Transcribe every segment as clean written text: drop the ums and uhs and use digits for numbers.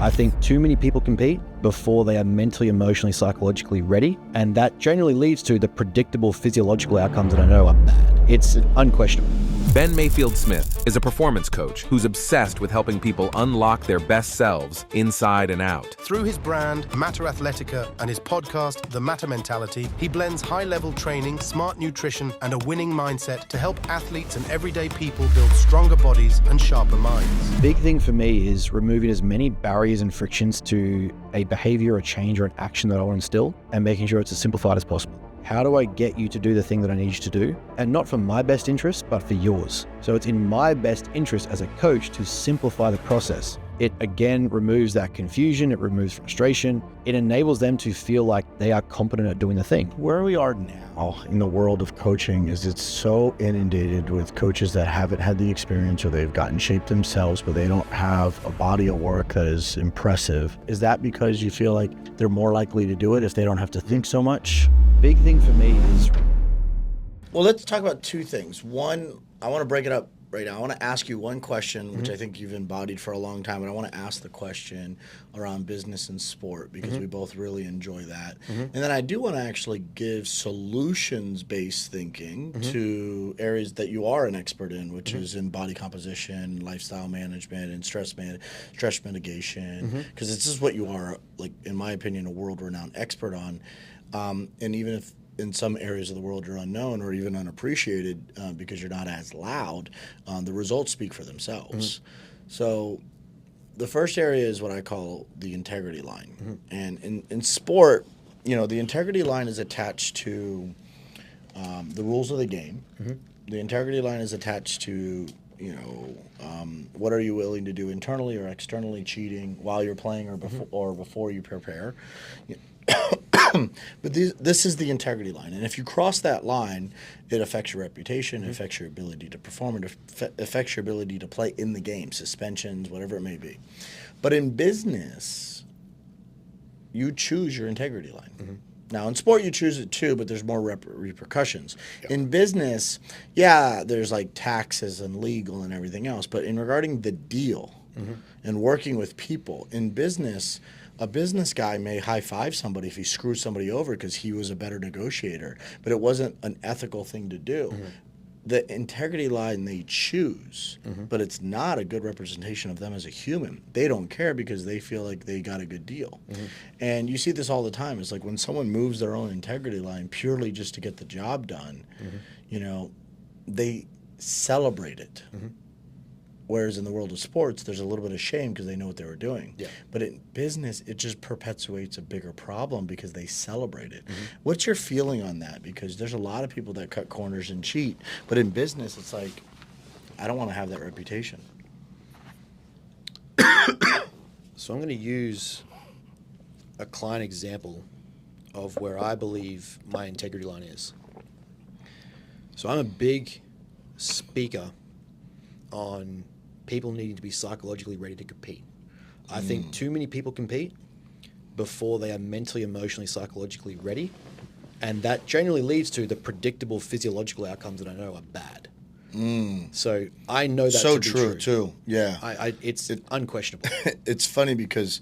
I think too many people compete before they are mentally, emotionally, psychologically ready, and that generally leads to the predictable physiological outcomes that I know are bad. It's unquestionable. Ben Mayfield Smith is a performance coach who's obsessed with helping people unlock their best selves inside and out. Through his brand, Matter Athletica, and his podcast, The Matter Mentality, he blends high-level training, smart nutrition, and a winning mindset to help athletes and everyday people build stronger bodies and sharper minds. Big thing for me is removing as many barriers and frictions to a behavior, a change, or an action that I want to instill, and making sure it's as simplified as possible. How do I get you to do the thing that I need you to do? And not for my best interest, but for yours. So it's in my best interest as a coach to simplify the process. It again removes that confusion, it removes frustration, it enables them to feel like they are competent at doing the thing. Where we are now in the world of coaching is it's so inundated with coaches that haven't had the experience or they've gotten shaped themselves, but they don't have a body of work that is impressive. Is that because you feel like they're more likely to do it if they don't have to think so much? Big thing for me is... Well, let's talk about two things. One, I want to break it up right now. I want to ask you one question, which I think you've embodied for a long time, and I want to ask the question around business and sport because we both really enjoy that. And then I do want to actually give solutions-based thinking to areas that you are an expert in, which is in body composition, lifestyle management, and stress mitigation, because this is what you are, like in my opinion, a world-renowned expert on. And even if in some areas of the world you're unknown or even unappreciated because you're not as loud, the results speak for themselves. So the first area is what I call the integrity line. And in sport, you know, the integrity line is attached to the rules of the game. The integrity line is attached to, you know, what are you willing to do internally or externally, cheating while you're playing or before you prepare. But this is the integrity line. And if you cross that line, it affects your reputation, it affects your ability to perform, it affects your ability to play in the game, suspensions, whatever it may be. But in business, you choose your integrity line. Now, in sport, you choose it too, but there's more repercussions. In business, yeah, there's like taxes and legal and everything else. But in regarding the deal and working with people, in business, a business guy may high-five somebody if he screws somebody over because he was a better negotiator, but it wasn't an ethical thing to do. The integrity line they choose, but it's not a good representation of them as a human. They don't care because they feel like they got a good deal. And you see this all the time. It's like when someone moves their own integrity line purely just to get the job done, you know, they celebrate it. Whereas in the world of sports, there's a little bit of shame because they know what they were doing. But in business, it just perpetuates a bigger problem because they celebrate it. What's your feeling on that? Because there's a lot of people that cut corners and cheat. But in business, it's like, I don't want to have that reputation. So I'm going to use a client example of where I believe my integrity line is. So I'm a big speaker on people needing to be psychologically ready to compete. I think too many people compete before they are mentally, emotionally, psychologically ready, and that generally leads to the predictable physiological outcomes that I know are bad. So I know that So to be true, too. Yeah. It's unquestionable. It's funny because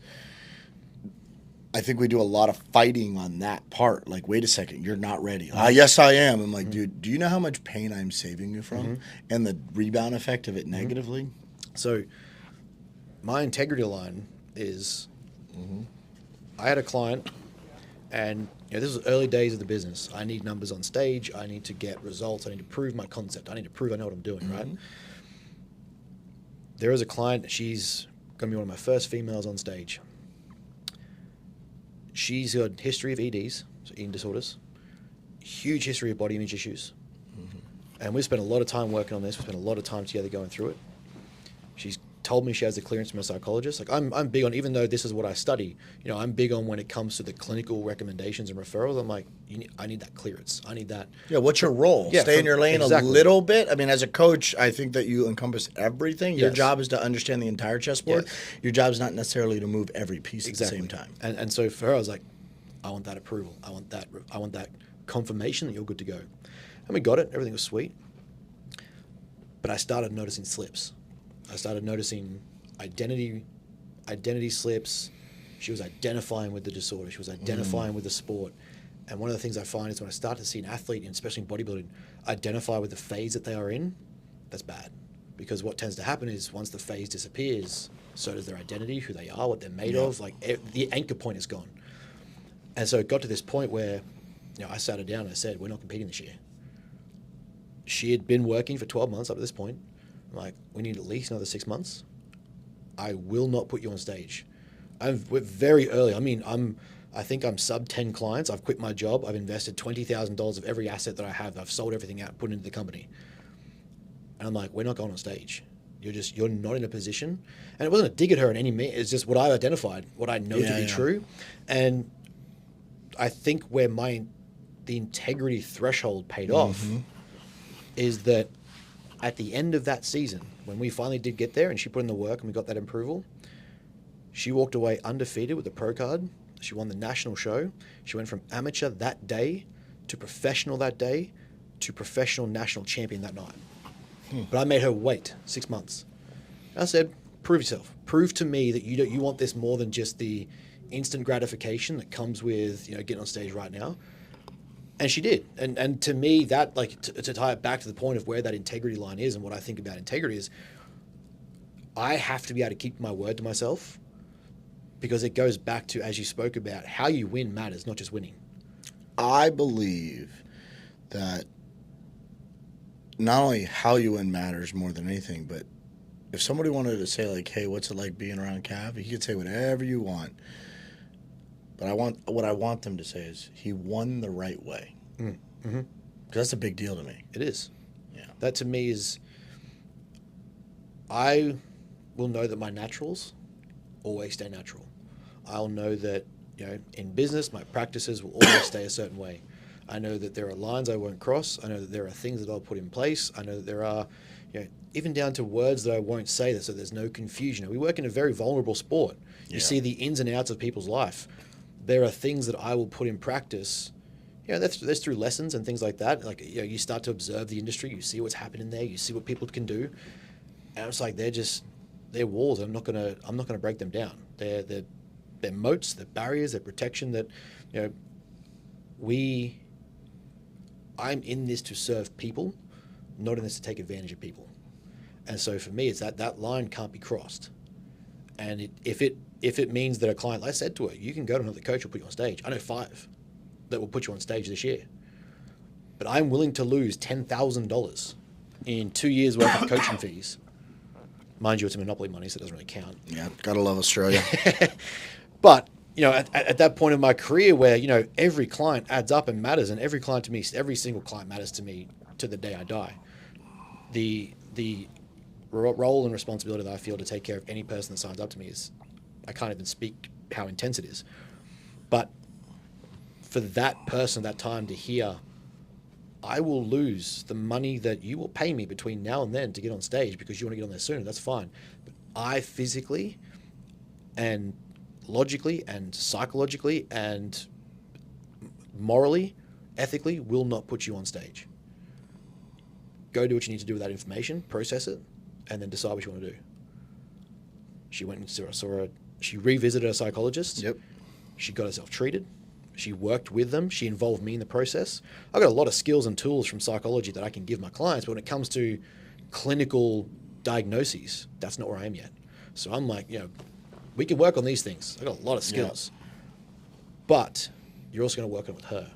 I think we do a lot of fighting on that part. Like, wait a second, you're not ready. Yes, I am. I'm like, dude, do you know how much pain I'm saving you from and the rebound effect of it negatively? So my integrity line is I had a client and you know, this was early days of the business. I need numbers on stage. I need to get results. I need to prove my concept. I need to prove I know what I'm doing, right? There is a client, she's going to be one of my first females on stage. She's got a history of EDs, so eating disorders, huge history of body image issues. And we spent a lot of time working on this. We spent a lot of time together going through it. She's told me she has the clearance from a psychologist. Like I'm big on, even though this is what I study, you know, I'm big on when it comes to the clinical recommendations and referrals. I'm like, I need that clearance. I need that. Yeah, what's your role? Yeah, Stay in your lane exactly. a little bit? I mean, as a coach, I think that you encompass everything. Your Yes. job is to understand the entire chessboard. Yes. Your job is not necessarily to move every piece at the same time. And so for her, I was like, I want that approval. I want that confirmation that you're good to go. And we got it. Everything was sweet. But I started noticing slips. I started noticing identity identity slips. She was identifying with the disorder. She was identifying with the sport. And one of the things I find is when I start to see an athlete, and especially in bodybuilding, identify with the phase that they are in, that's bad. Because what tends to happen is once the phase disappears, so does their identity, who they are, what they're made of. Like the anchor point is gone. And so it got to this point where, I sat her down and I said, we're not competing this year. She had been working for 12 months up to this point. I'm like, we need at least another 6 months. I will not put you on stage. We're very early. I mean, I think I'm sub 10 clients. I've quit my job. I've invested $20,000 of every asset that I have. I've sold everything out, put it into the company. And I'm like, we're not going on stage. You're not in a position. And it wasn't a dig at her in any means. It's just what I identified, what I know to be true. And I think where the integrity threshold paid off is that at the end of that season, when we finally did get there and she put in the work and we got that approval, she walked away undefeated with a pro card. She won the national show. She went from amateur that day to professional that day to professional national champion that night. But I made her wait 6 months. I said, prove yourself. Prove to me that you want this more than just the instant gratification that comes with getting on stage right now. And she did. And to me, that to tie it back to the point of where that integrity line is and what I think about integrity is I have to be able to keep my word to myself, because it goes back to, as you spoke about, how you win matters, not just winning. I believe that not only how you win matters more than anything, but if somebody wanted to say hey, what's it like being around Cav? He could say whatever you want. But what I want them to say is he won the right way. Because that's a big deal to me. It is. Yeah. That to me is, I will know that my naturals always stay natural. I'll know that, in business, my practices will always stay a certain way. I know that there are lines I won't cross. I know that there are things that I'll put in place. I know that there are, even down to words that I won't say, so there's no confusion. We work in a very vulnerable sport. You see the ins and outs of people's life. There are things that I will put in practice. That's through lessons and things like that. You start to observe the industry. You see what's happening there. You see what people can do. And it's like they're walls. I'm not gonna break them down. They're moats, they're barriers, they're protection that, I'm in this to serve people, not in this to take advantage of people. And so for me, it's that line can't be crossed. And if it means that a client, like I said to her, you can go to another coach who'll put you on stage. I know 5 that will put you on stage this year. But I'm willing to lose $10,000 in 2 years worth of coaching fees. Mind you, it's a monopoly money, so it doesn't really count. Yeah, gotta love Australia. But, at that point in my career where, every client adds up and matters, and every single client matters to me to the day I die. The role and responsibility that I feel to take care of any person that signs up to me is, I can't even speak how intense it is. But for that person, that time to hear, I will lose the money that you will pay me between now and then to get on stage because you want to get on there sooner, that's fine. But I physically and logically and psychologically and morally, ethically, will not put you on stage. Go do what you need to do with that information, process it, and then decide what you want to do. She went and she revisited her psychologist. Yep. She got herself treated. She worked with them. She involved me in the process. I've got a lot of skills and tools from psychology that I can give my clients, but when it comes to clinical diagnoses, that's not where I am yet. So I'm like, we can work on these things. I've got a lot of skills. Yeah. But you're also going to work on it with her.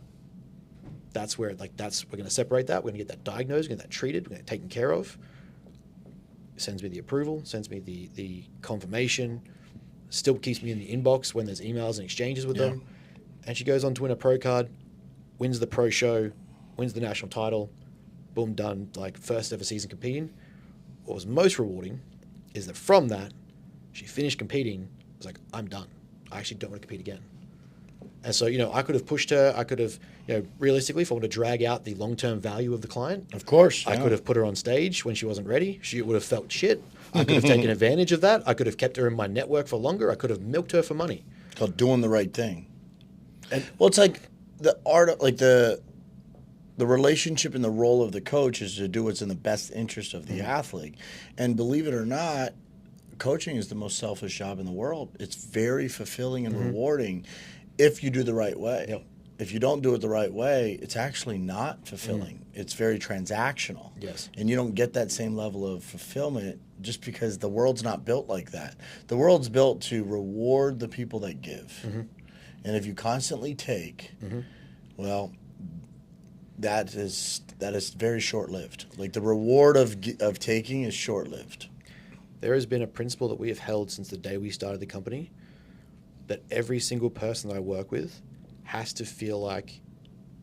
That's where, we're going to separate that. We're going to get that diagnosed, we're going to get that treated, we're going to get taken care of. Sends me the approval, sends me the confirmation, still keeps me in the inbox when there's emails and exchanges with them. And she goes on to win a pro card, wins the pro show, wins the national title, boom, done, first ever season competing. What was most rewarding is that from that, she finished competing, was like, I'm done. I actually don't want to compete again. And so, I could have pushed her. I could have, realistically, if I want to drag out the long-term value of the client. Of course. I could have put her on stage when she wasn't ready. She would have felt shit. I could have taken advantage of that. I could have kept her in my network for longer. I could have milked her for money. It's called doing the right thing. And it's like the art of, the relationship and the role of the coach is to do what's in the best interest of the athlete. And believe it or not, coaching is the most selfish job in the world. It's very fulfilling and rewarding if you do the right way. Yep. If you don't do it the right way, it's actually not fulfilling. It's very transactional. Yes. And you don't get that same level of fulfillment just because the world's not built like that. The world's built to reward the people that give. And if you constantly take, well, that is very short-lived. Like the reward of taking is short-lived. There has been a principle that we have held since the day we started the company, that every single person that I work with has to feel like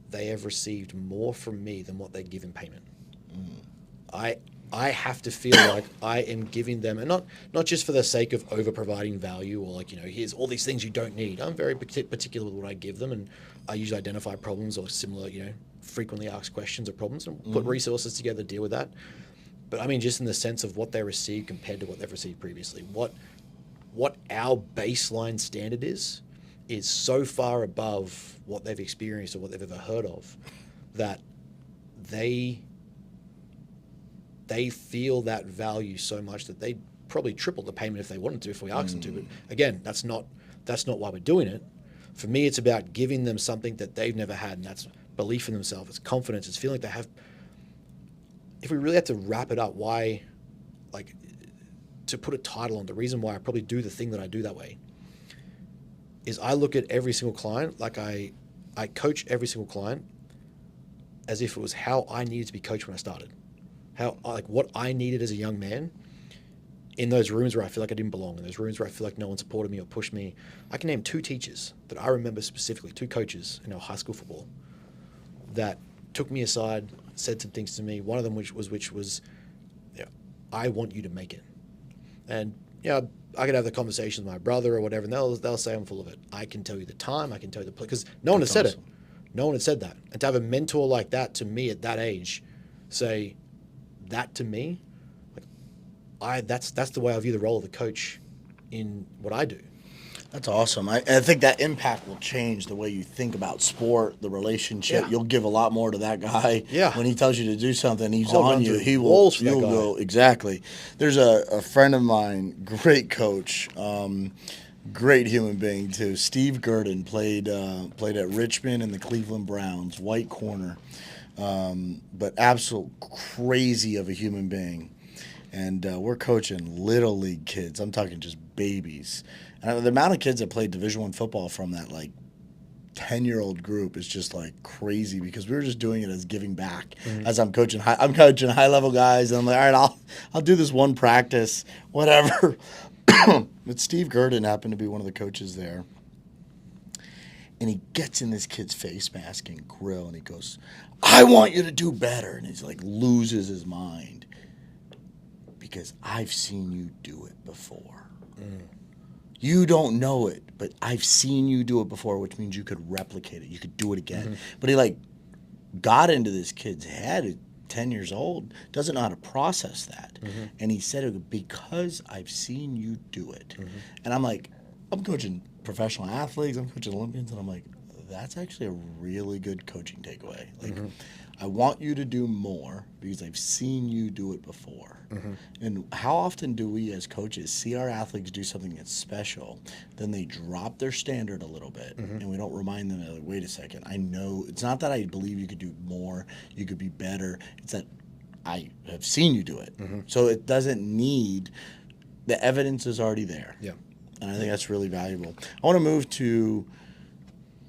they have received more from me than what they give in payment. I have to feel like I am giving them, and not just for the sake of over providing value or like, here's all these things you don't need. I'm very particular with what I give them, and I usually identify problems or similar, frequently asked questions or problems and put resources together to deal with that. But I mean, just in the sense of what they receive compared to what they've received previously, what our baseline standard is so far above what they've experienced or what they've ever heard of, that they feel that value so much that they probably triple the payment if they wanted to, if we asked them to. But again, that's not why we're doing it. For me, it's about giving them something that they've never had, and that's belief in themselves, it's confidence, it's feeling like they have. If we really had to wrap it up, why, like, to put a title on the reason why I probably do the thing that I do that way, is I look at every single client, like I coach every single client as if it was how I needed to be coached when I started. What I needed as a young man in those rooms where I feel like I didn't belong, in those rooms where I feel like no one supported me or pushed me. I can name 2 teachers that I remember specifically, 2 coaches in our high school football that took me aside, said some things to me. One of them which was, I want you to make it. And I could have the conversation with my brother or whatever, and they'll say I'm full of it. I can tell you the time, I can tell you the place, because no one had said it. No one had said that. And to have a mentor like that to me at that age say that to me, that's the way I view the role of the coach in what I do. That's awesome. I think that impact will change the way you think about sport, the relationship. Yeah. You'll give a lot more to that guy. Yeah. When he tells you to do something, he's I'll on run you. through He will. walls for that You'll guy. go exactly. There's a friend of mine, great coach, great human being too. Steve Gurdon played at Richmond and the Cleveland Browns, white corner, but absolute crazy of a human being. And we're coaching little league kids. I'm talking just babies. And the amount of kids that played Division I football from that 10-year-old group is just crazy, because we were just doing it as giving back. As I'm coaching high level guys, and I'm like, all right, I'll do this one practice, whatever. But Steve Gurdon happened to be one of the coaches there. And he gets in this kid's face mask and grill, and he goes, I want you to do better. And he's loses his mind, because I've seen you do it before. You don't know it, but I've seen you do it before, which means you could replicate it. You could do it again. But he got into this kid's head at 10 years old, doesn't know how to process that. And he said, because I've seen you do it. And I'm coaching professional athletes, I'm coaching Olympians, and I'm like, that's actually a really good coaching takeaway. I want you to do more because I've seen you do it before. And how often do we as coaches see our athletes do something that's special, then they drop their standard a little bit, and we don't remind them that, wait a second, I know, it's not that I believe you could do more, you could be better, it's that I have seen you do it. So it doesn't need, the evidence is already there. Yeah. And I think that's really valuable. I want to move to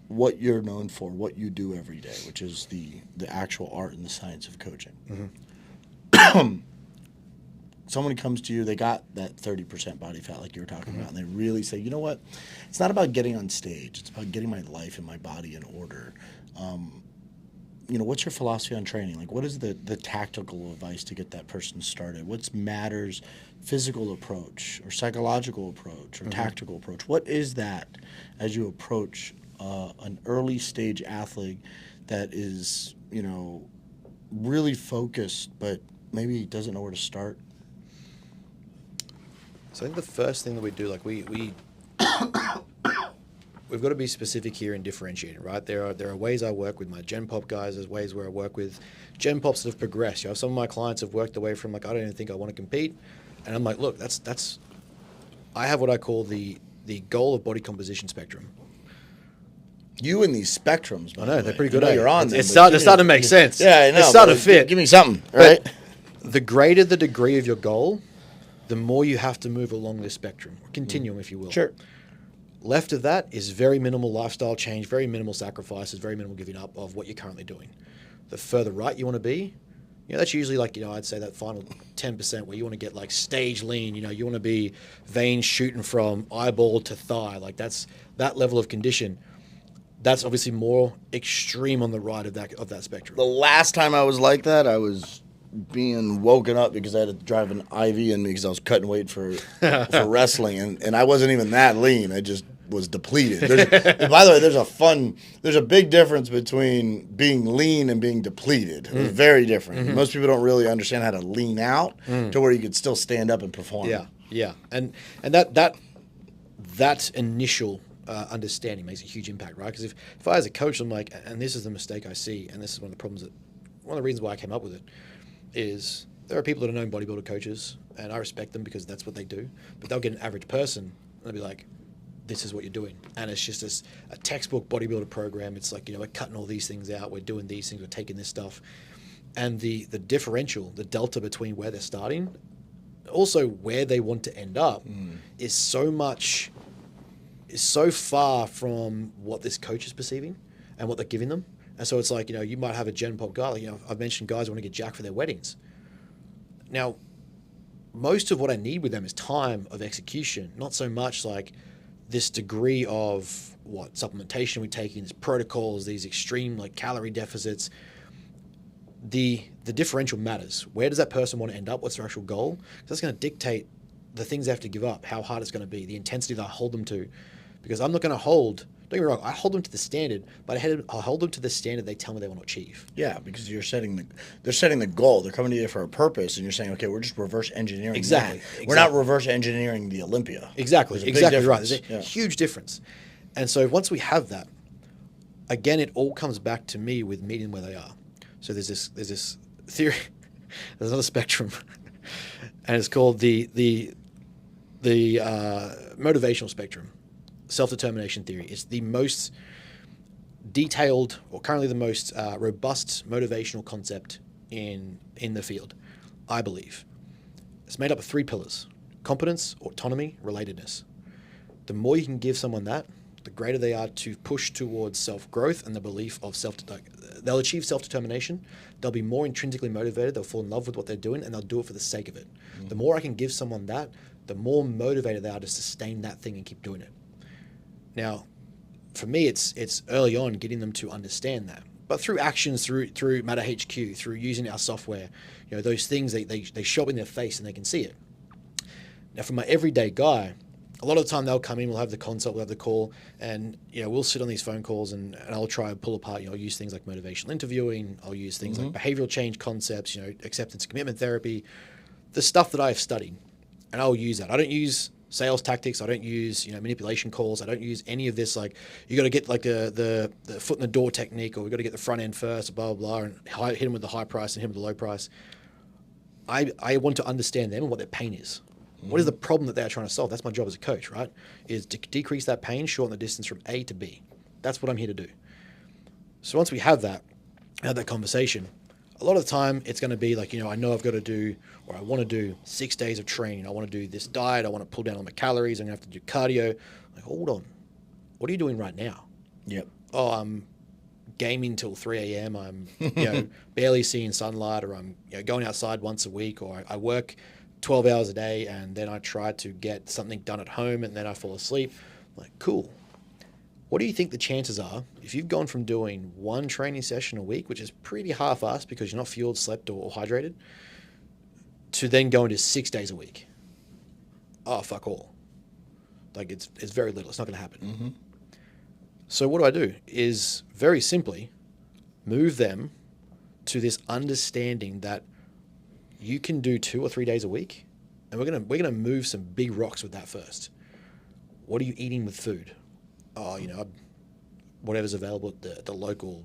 what you're known for, what you do every day, which is the actual art and the science of coaching. Someone comes to you, they got that 30% body fat like you were talking about, and they really say, you know what, it's not about getting on stage, it's about getting my life and my body in order. What's your philosophy on training? What is the tactical advice to get that person started? What matters, physical approach or psychological approach or tactical approach? What is that as you approach an early stage athlete that is, really focused, but maybe doesn't know where to start? So I think the first thing that we do, we've got to be specific here and differentiate, right? There are ways I work with my Gen Pop guys. There's ways where I work with Gen Pops that have progressed. Some of my clients have worked away from I don't even think I want to compete, and I'm like, look, that's I have what I call the goal of body composition spectrum. You and these spectrums, I know, they're pretty good. I know you're on them. It's starting to make sense. Yeah, I know. It's starting to fit. Give me something, right? The greater the degree of your goal, the more you have to move along this spectrum, continuum, if you will. Sure. Left of that is very minimal lifestyle change, very minimal sacrifices, very minimal giving up of what you're currently doing. The further right you want to be, that's usually like, I'd say that final 10% where you want to get like stage lean, you want to be veins shooting from eyeball to thigh. Like that's that level of condition. That's obviously more extreme on the right of that spectrum. The last time I was like that, I was being woken up because I had to drive an IV in me because I was cutting weight for wrestling, and I wasn't even that lean. I just was depleted. By the way, there's a big difference between being lean and being depleted. It's very different. Most people don't really understand how to lean out to where you could still stand up and perform. Yeah, and that initial understanding makes a huge impact, right? Because if I as a coach, I'm like, and this is the mistake I see, and this is one of the reasons why I came up with it, is there are people that are known bodybuilder coaches, and I respect them because that's what they do, but they'll get an average person, and they'll be like, this is what you're doing. And it's just a textbook bodybuilder program. It's like, we're cutting all these things out, we're doing these things, we're taking this stuff. And the differential, the delta between where they're starting, also where they want to end up, is so far from what this coach is perceiving and what they're giving them. And so it's like, you might have a gen pop guy, like, I've mentioned guys want to get jacked for their weddings. Now, most of what I need with them is time of execution, not so much like this degree of supplementation we're taking, these protocols, these extreme like calorie deficits. The differential matters. Where does that person want to end up? What's their actual goal? Because that's going to dictate the things they have to give up, how hard it's going to be, the intensity that I hold them to. Because I'm not going to don't get me wrong, I hold them to the standard, but I'll hold them to the standard they tell me they want to achieve. Yeah, because they're setting the goal. They're coming to you for a purpose, and you're saying, okay, we're just reverse engineering. Exactly. We're not reverse engineering the Olympia. Exactly right. There's a Yeah. huge difference. And so once we have that, again, it all comes back to me with meeting where they are. So there's this theory, there's another spectrum, and it's called the motivational spectrum. Self-determination theory. It's the most detailed, or currently the most robust motivational concept in the field, I believe. It's made up of 3 pillars: competence, autonomy, relatedness. The more you can give someone that, the greater they are to push towards self-growth and the belief of they'll achieve self-determination. They'll be more intrinsically motivated. They'll fall in love with what they're doing, and they'll do it for the sake of it. The more I can give someone that, the more motivated they are to sustain that thing and keep doing it. Now, for me, it's early on getting them to understand that. But through actions, through Matter HQ, through using our software, those things, they show up in their face and they can see it. Now, for my everyday guy, a lot of the time they'll come in, we'll have the consult, we'll have the call, and we'll sit on these phone calls and I'll try and pull apart, I'll use things like motivational interviewing, I'll use things like behavioral change concepts, acceptance commitment therapy, the stuff that I've studied, and I'll use that. I don't use sales tactics. I don't use manipulation calls. I don't use any of this like you got to get like the foot in the door technique, or we got to get the front end first, blah blah blah, and hit them with the high price and hit them with the low price. I want to understand them and what their pain is. What is the problem that they're trying to solve? That's my job as a coach, right? Is to decrease that pain, shorten the distance from A to B. That's what I'm here to do. So once we have that conversation, a lot of the time it's going to be like, I know I've got to do, or I want to do 6 days of training. I want to do this diet. I want to pull down on my calories. I'm going to have to do cardio. Like, hold on. What are you doing right now? Yep. Oh, I'm gaming till 3 a.m. I'm barely seeing sunlight, or I'm going outside once a week, or I work 12 hours a day and then I try to get something done at home and then I fall asleep. Like, cool. What do you think the chances are if you've gone from doing 1 training session a week, which is pretty half-assed because you're not fueled, slept, or hydrated, to then going to 6 days a week? Oh, fuck all. Like, it's very little. It's not going to happen. So what do? Is very simply move them to this understanding that you can do 2 or 3 days a week, and we're gonna move some big rocks with that first. What are you eating with food? Oh, whatever's available at the local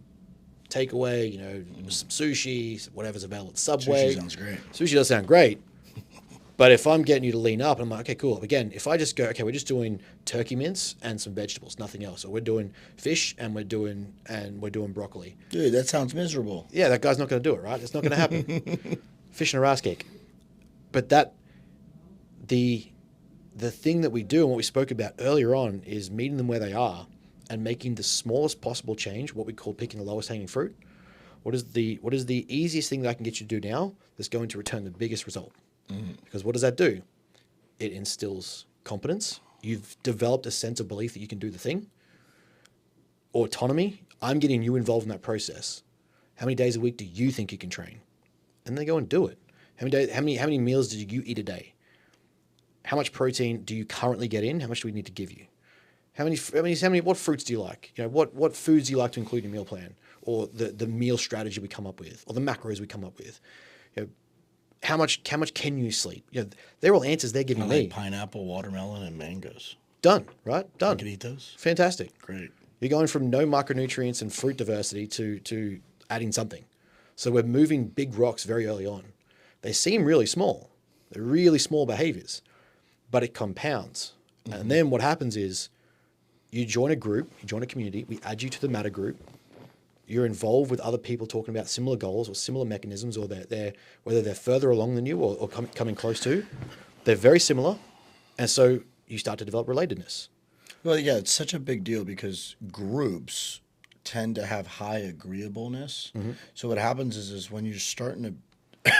takeaway. Some sushi, whatever's available at Subway. Sushi sounds great. Sushi does sound great, But if I'm getting you to lean up, I'm like, okay, cool. Again, if I just go, okay, we're just doing turkey mince and some vegetables, nothing else. Or we're doing fish and we're doing broccoli. Dude, that sounds miserable. Yeah, that guy's not going to do it, right? It's not going to happen. Fish and a ass cake. But the thing that we do and what we spoke about earlier on is meeting them where they are and making the smallest possible change, what we call picking the lowest hanging fruit. What is the easiest thing that I can get you to do now that's going to return the biggest result? Because what does that do? It instills confidence. You've developed a sense of belief that you can do the thing. Autonomy. I'm getting you involved in that process. How many days a week do you think you can train? And they go and do it. How many meals do you eat a day? How much protein do you currently get in? How much do we need to give you? What fruits do you like? What foods do you like to include in your meal plan, or the meal strategy we come up with, or the macros we come up with? How much can you sleep? They're all answers they're giving me. Pineapple, watermelon, and mangoes. Done, right? Done. I could eat those. Fantastic. Great. You're going from no micronutrients and fruit diversity to adding something. So we're moving big rocks very early on. They seem really small. They're really small behaviors, but it compounds. And then what happens is you join a group, you join a community, we add you to the matter group. You're involved with other people talking about similar goals or similar mechanisms, or whether they're further along than you or coming close to. They're very similar. And so you start to develop relatedness. Well, yeah, it's such a big deal because groups tend to have high agreeableness. So what happens is when you're starting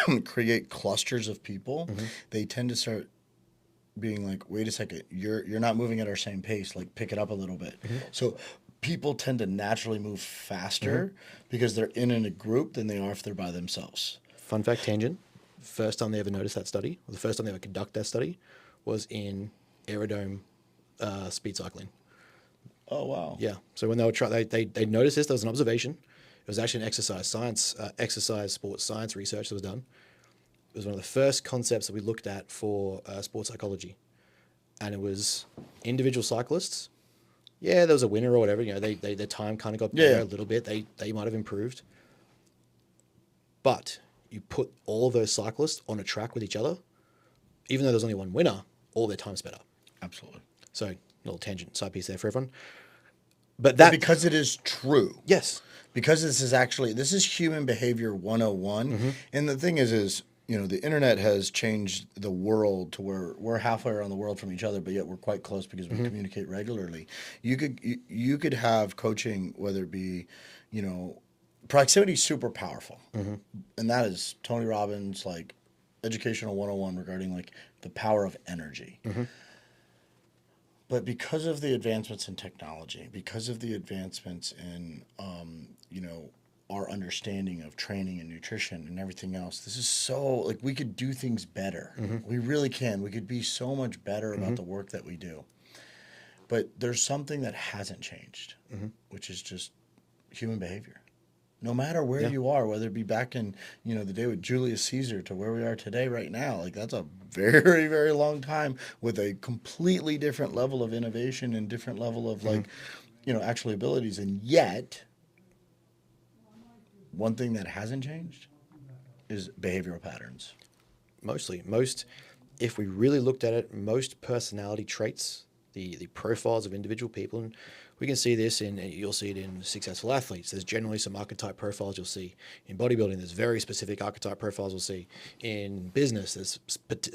to create clusters of people, they tend to start being like, wait a second, you're not moving at our same pace, like pick it up a little bit. So people tend to naturally move faster because they're in a group than they are if they're by themselves. Fun fact, tangent. First time they ever noticed that study, or the first time they ever conduct that study, was in aerodome speed cycling. Oh, wow. Yeah. So when they were they noticed this. There was an observation. It was actually an exercise sports science research that was done. It was one of the first concepts that we looked at for sports psychology, and it was individual cyclists. Yeah, there was a winner or whatever. Their time kind of got better a little bit. They might have improved, but you put all of those cyclists on a track with each other, even though there's only one winner, all their time sped up. Absolutely. So, little tangent side piece there for everyone. But because it is true. Yes. Because this is human behavior 101. And the thing is, the internet has changed the world to where we're halfway around the world from each other, but yet we're quite close because we communicate regularly. You could have coaching, whether it be, proximity is super powerful. And that is Tony Robbins, like educational 101 regarding like the power of energy. But because of the advancements in technology, because of the advancements in, our understanding of training and nutrition and everything else, this is so, like, we could do things better. We really can. We could be so much better about the work that we do. But there's something that hasn't changed, which is just human behavior. No matter where you are, whether it be back in, the day with Julius Caesar to where we are today right now, like that's a very, very long time with a completely different level of innovation and different level of actual abilities. And yet, one thing that hasn't changed is behavioral patterns. Mostly. If we really looked at it, most personality traits, the profiles of individual people, and we can see this you'll see it in successful athletes. There's generally some archetype profiles you'll see. In bodybuilding, there's very specific archetype profiles you'll see. In business, there's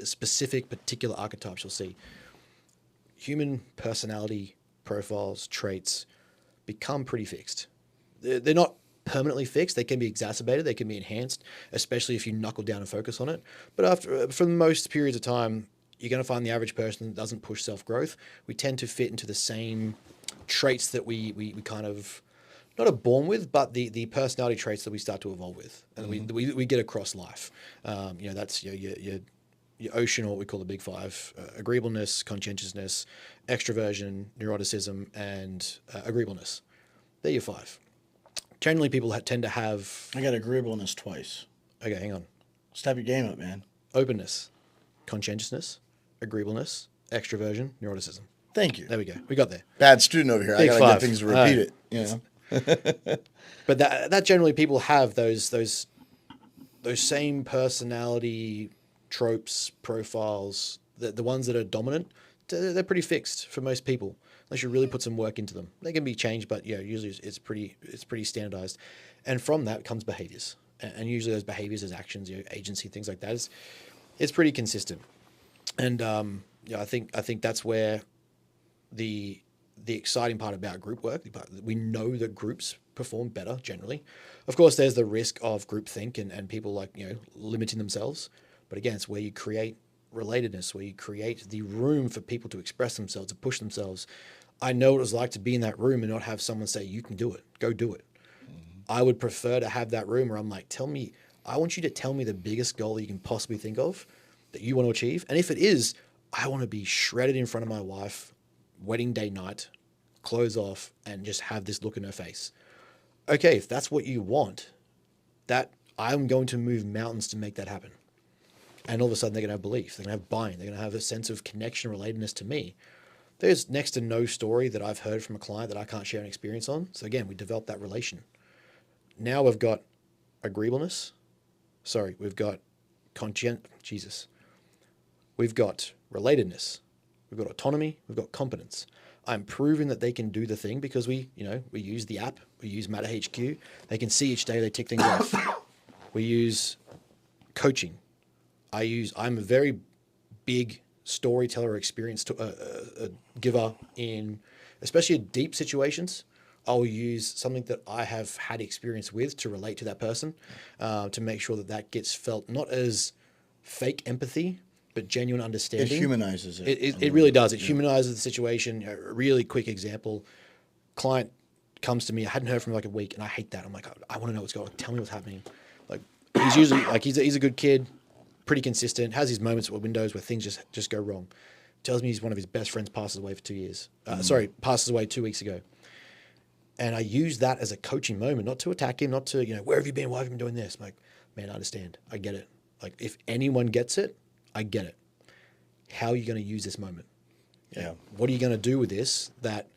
specific particular archetypes you'll see. Human personality profiles, traits become pretty fixed. They're not permanently fixed. They can be exacerbated. They can be enhanced, especially if you knuckle down and focus on it. But for most periods of time, you're going to find the average person that doesn't push self-growth. We tend to fit into the same traits that we kind of not are born with, but the personality traits that we start to evolve with, and we get across life. That's your ocean, or what we call the big five: agreeableness, conscientiousness, extroversion, neuroticism, and agreeableness. They're your five. Generally, people tend to have. I got agreeableness twice. Okay, hang on. Step your game up, man. Openness, conscientiousnthat, agreeableness, extroversion, neuroticism. Thank you. There we go. We got there. Bad student over here. Big I gotta five. get things to repeat it. But that generally people have those same personality tropes, profiles, the ones that are dominant, they're pretty fixed for most people, unless you really put some work into them. They can be changed, but usually it's pretty standardized. And from that comes behaviors. And usually those behaviors as actions, agency, things like that, it's pretty consistent. And I think that's where the exciting part about group work, we know that groups perform better generally. Of course, there's the risk of groupthink and people limiting themselves. But again, it's where you create relatedness, where you create the room for people to express themselves, to push themselves. I know what it was like to be in that room and not have someone say, you can do it, go do it. I would prefer to have that room where I'm like, I want you to tell me the biggest goal that you can possibly think of that you want to achieve. And if it is, I want to be shredded in front of my wife, wedding day night, clothes off, and just have this look in her face. Okay, if that's what you want, that I'm going to move mountains to make that happen. And all of a sudden they're going to have belief, they're going to have buying, they're going to have a sense of connection, relatedness to me. There's next to no story that I've heard from a client that I can't share an experience on. So again, we develop that relation. Now we've got agreeableness. We've got We've got relatedness. We've got autonomy. We've got competence. I'm proving that they can do the thing because we use the app. We use Matter HQ. They can see each day they tick things off. We use coaching. I'm a very big storyteller, experience to giver in, especially in deep situations. I'll use something that I have had experience with to relate to that person, to make sure that gets felt not as fake empathy, but genuine understanding. It humanizes it. It really does. It humanizes the situation. A really quick example: client comes to me. I hadn't heard from him like a week, and I hate that. I'm like, I want to know what's going on. Tell me what's happening. Like, he's usually he's a good kid, pretty consistent. Has his moments or windows where things just go wrong. Tells me one of his best friends passes away for 2 years. Passes away 2 weeks ago. And I use that as a coaching moment, not to attack him, not to, where have you been? Why have you been doing this? I'm like, man, I understand. I get it. Like, if anyone gets it, I get it. How are you going to use this moment? Yeah. What are you going to do with this that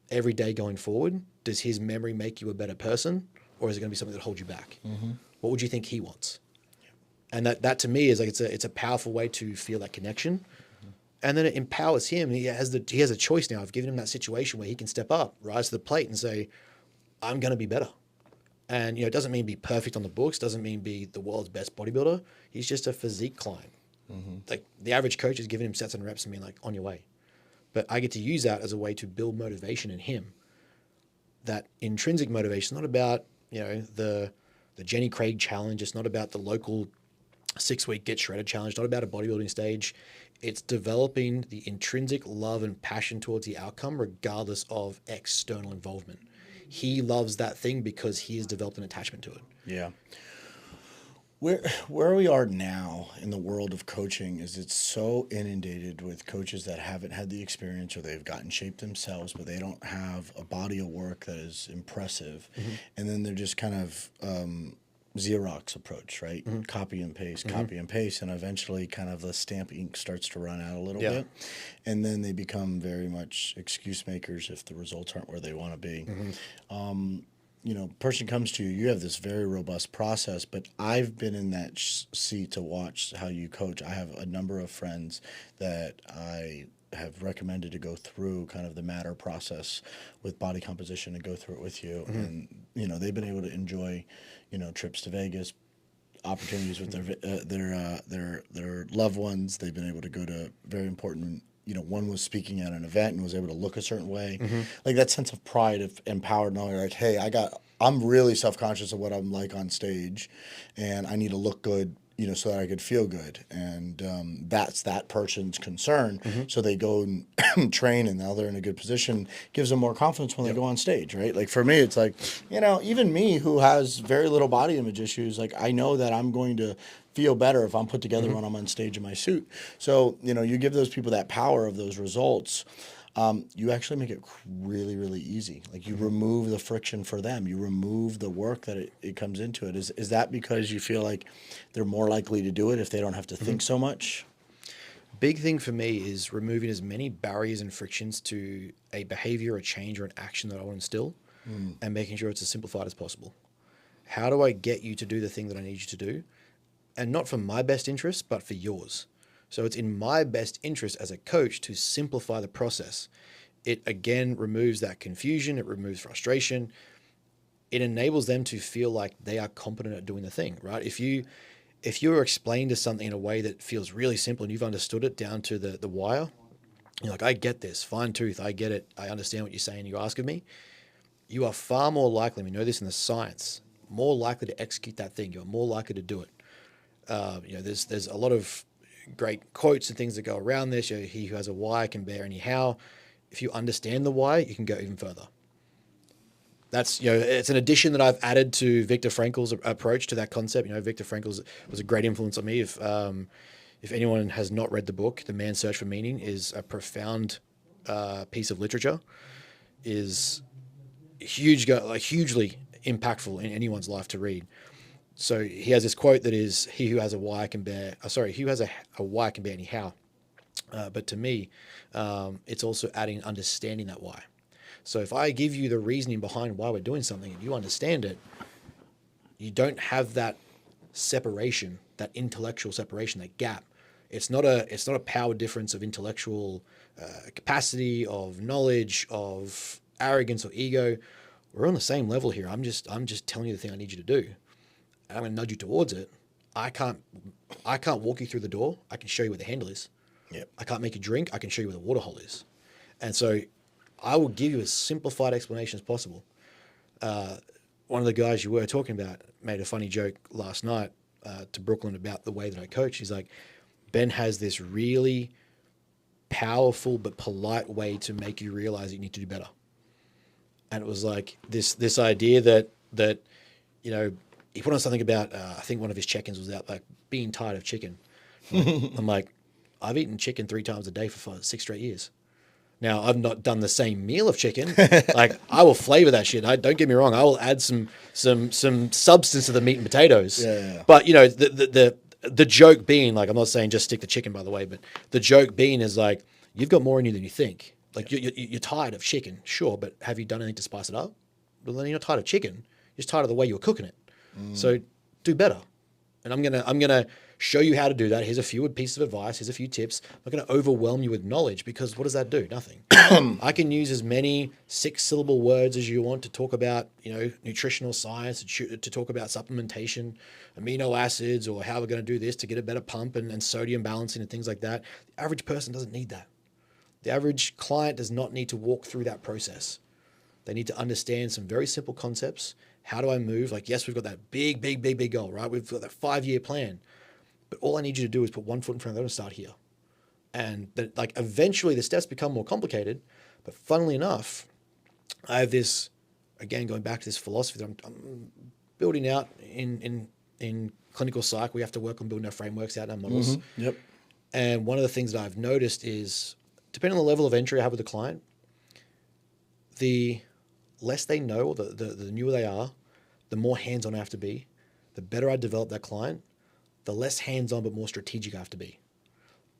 every day going forward, does his memory make you a better person? Or is it going to be something that holds you back? Mm-hmm. What would you think he wants? And that to me is like, it's a powerful way to feel that connection. Mm-hmm. And then it empowers him. He has a choice now. I've given him that situation where he can step up, rise to the plate and say, I'm going to be better. And, it doesn't mean be perfect on the books, doesn't mean be the world's best bodybuilder. He's just a physique client. Mm-hmm. Like, the average coach is giving him sets and reps and being like, on your way. But I get to use that as a way to build motivation in him. That intrinsic motivation is not about, the Jenny Craig challenge. It's not about the local 6-week get shredded challenge, not about a bodybuilding stage. It's developing the intrinsic love and passion towards the outcome regardless of external involvement. He loves that thing because he has developed an attachment to it. Yeah. Where we are now in the world of coaching is it's so inundated with coaches that haven't had the experience or they've gotten shape themselves, but they don't have a body of work that is impressive. Mm-hmm. And then they're just kind of Xerox approach, right? Mm-hmm. Copy and paste, and eventually kind of the stamp ink starts to run out a little bit. And then they become very much excuse makers if the results aren't where they want to be. Mm-hmm. Person comes to you, you have this very robust process, but I've been in that seat to watch how you coach. I have a number of friends that I have recommended to go through kind of the matter process with body composition and go through it with you. Mm-hmm. And, they've been able to enjoy, trips to Vegas, opportunities with their loved ones. They've been able to go to very important, one was speaking at an event and was able to look a certain way. Mm-hmm. Like that sense of pride of empowered knowing, like, hey, I'm really self-conscious of what I'm like on stage and I need to look good, so that I could feel good. And that's that person's concern. Mm-hmm. So they go and train and now they're in a good position, gives them more confidence when they go on stage, right? Like for me, it's like, even me who has very little body image issues, like I know that I'm going to feel better if I'm put together when I'm on stage in my suit. So, you give those people that power of those results. You actually make it really, really easy. Like you remove the friction for them. You remove the work that it comes into it. Is that because you feel like they're more likely to do it if they don't have to think so much? Big thing for me is removing as many barriers and frictions to a behavior, a change, or an action that I want to instill and making sure it's as simplified as possible. How do I get you to do the thing that I need you to do and not for my best interest, but for yours. So it's in my best interest as a coach to simplify the process. It again removes that confusion, it removes frustration. It enables them to feel like they are competent at doing the thing, right? If you're explained to something in a way that feels really simple and you've understood it down to the wire, you're like, I get this, fine tooth, I get it, I understand what you're saying, you ask of me, you are far more likely, we know this in the science, more likely to execute that thing. You're more likely to do it. There's a lot of great quotes and things that go around this. He who has a why can bear any how. If you understand the why, you can go even further. That's, it's an addition that I've added to Viktor Frankl's approach to that concept. Viktor Frankl was a great influence on me. If anyone has not read the book, The Man's Search for Meaning is a profound piece of literature, is hugely impactful in anyone's life to read. So he has this quote that is, he who has a why can bear, he who has a why can bear any how. But to me, it's also adding understanding that why. So if I give you the reasoning behind why we're doing something and you understand it, you don't have that separation, that intellectual separation, that gap. It's not a power difference of intellectual capacity, of knowledge, of arrogance or ego. We're on the same level here. I'm just telling you the thing I need you to do. I'm going to nudge you towards it. I can't walk you through the door. I can show you where the handle is. Yep. I can't make you drink. I can show you where the water hole is. And so I will give you as simplified explanation as possible. One of the guys you were talking about made a funny joke last night to Brooklyn about the way that I coach. He's like, Ben has this really powerful but polite way to make you realize that you need to do better. And it was like this idea that he put on something about, I think one of his check-ins was about like being tired of chicken. I'm like, I've eaten chicken 3 times a day for 6 straight years. Now, I've not done the same meal of chicken. Like, I will flavor that shit. Don't get me wrong. I will add some substance to the meat and potatoes. Yeah. But, the joke being, like, I'm not saying just stick to chicken, by the way, but the joke being is like, you've got more in you than you think. Like, you're tired of chicken, sure, but have you done anything to spice it up? Well, then you're not tired of chicken. You're just tired of the way you're cooking it. So do better. And I'm gonna show you how to do that. Here's a few pieces of advice. Here's a few tips. I'm not going to overwhelm you with knowledge, because what does that do? Nothing. I can use as many 6-syllable words as you want to talk about, nutritional science, to talk about supplementation, amino acids, or how we're going to do this to get a better pump and sodium balancing and things like that. The average person doesn't need that. The average client does not need to walk through that process. They need to understand some very simple concepts. How do I move? Like, yes, we've got that big goal, right? We've got that 5-year plan. But all I need you to do is put one foot in front of the other and start here. And eventually the steps become more complicated. But funnily enough, I have this, again, going back to this philosophy that I'm building out in clinical psych. We have to work on building our frameworks out and our models. Mm-hmm. Yep. And one of the things that I've noticed is, depending on the level of entry I have with the client, the less they know, or the newer they are, the more hands-on I have to be. The better I develop that client, the less hands-on but more strategic I have to be.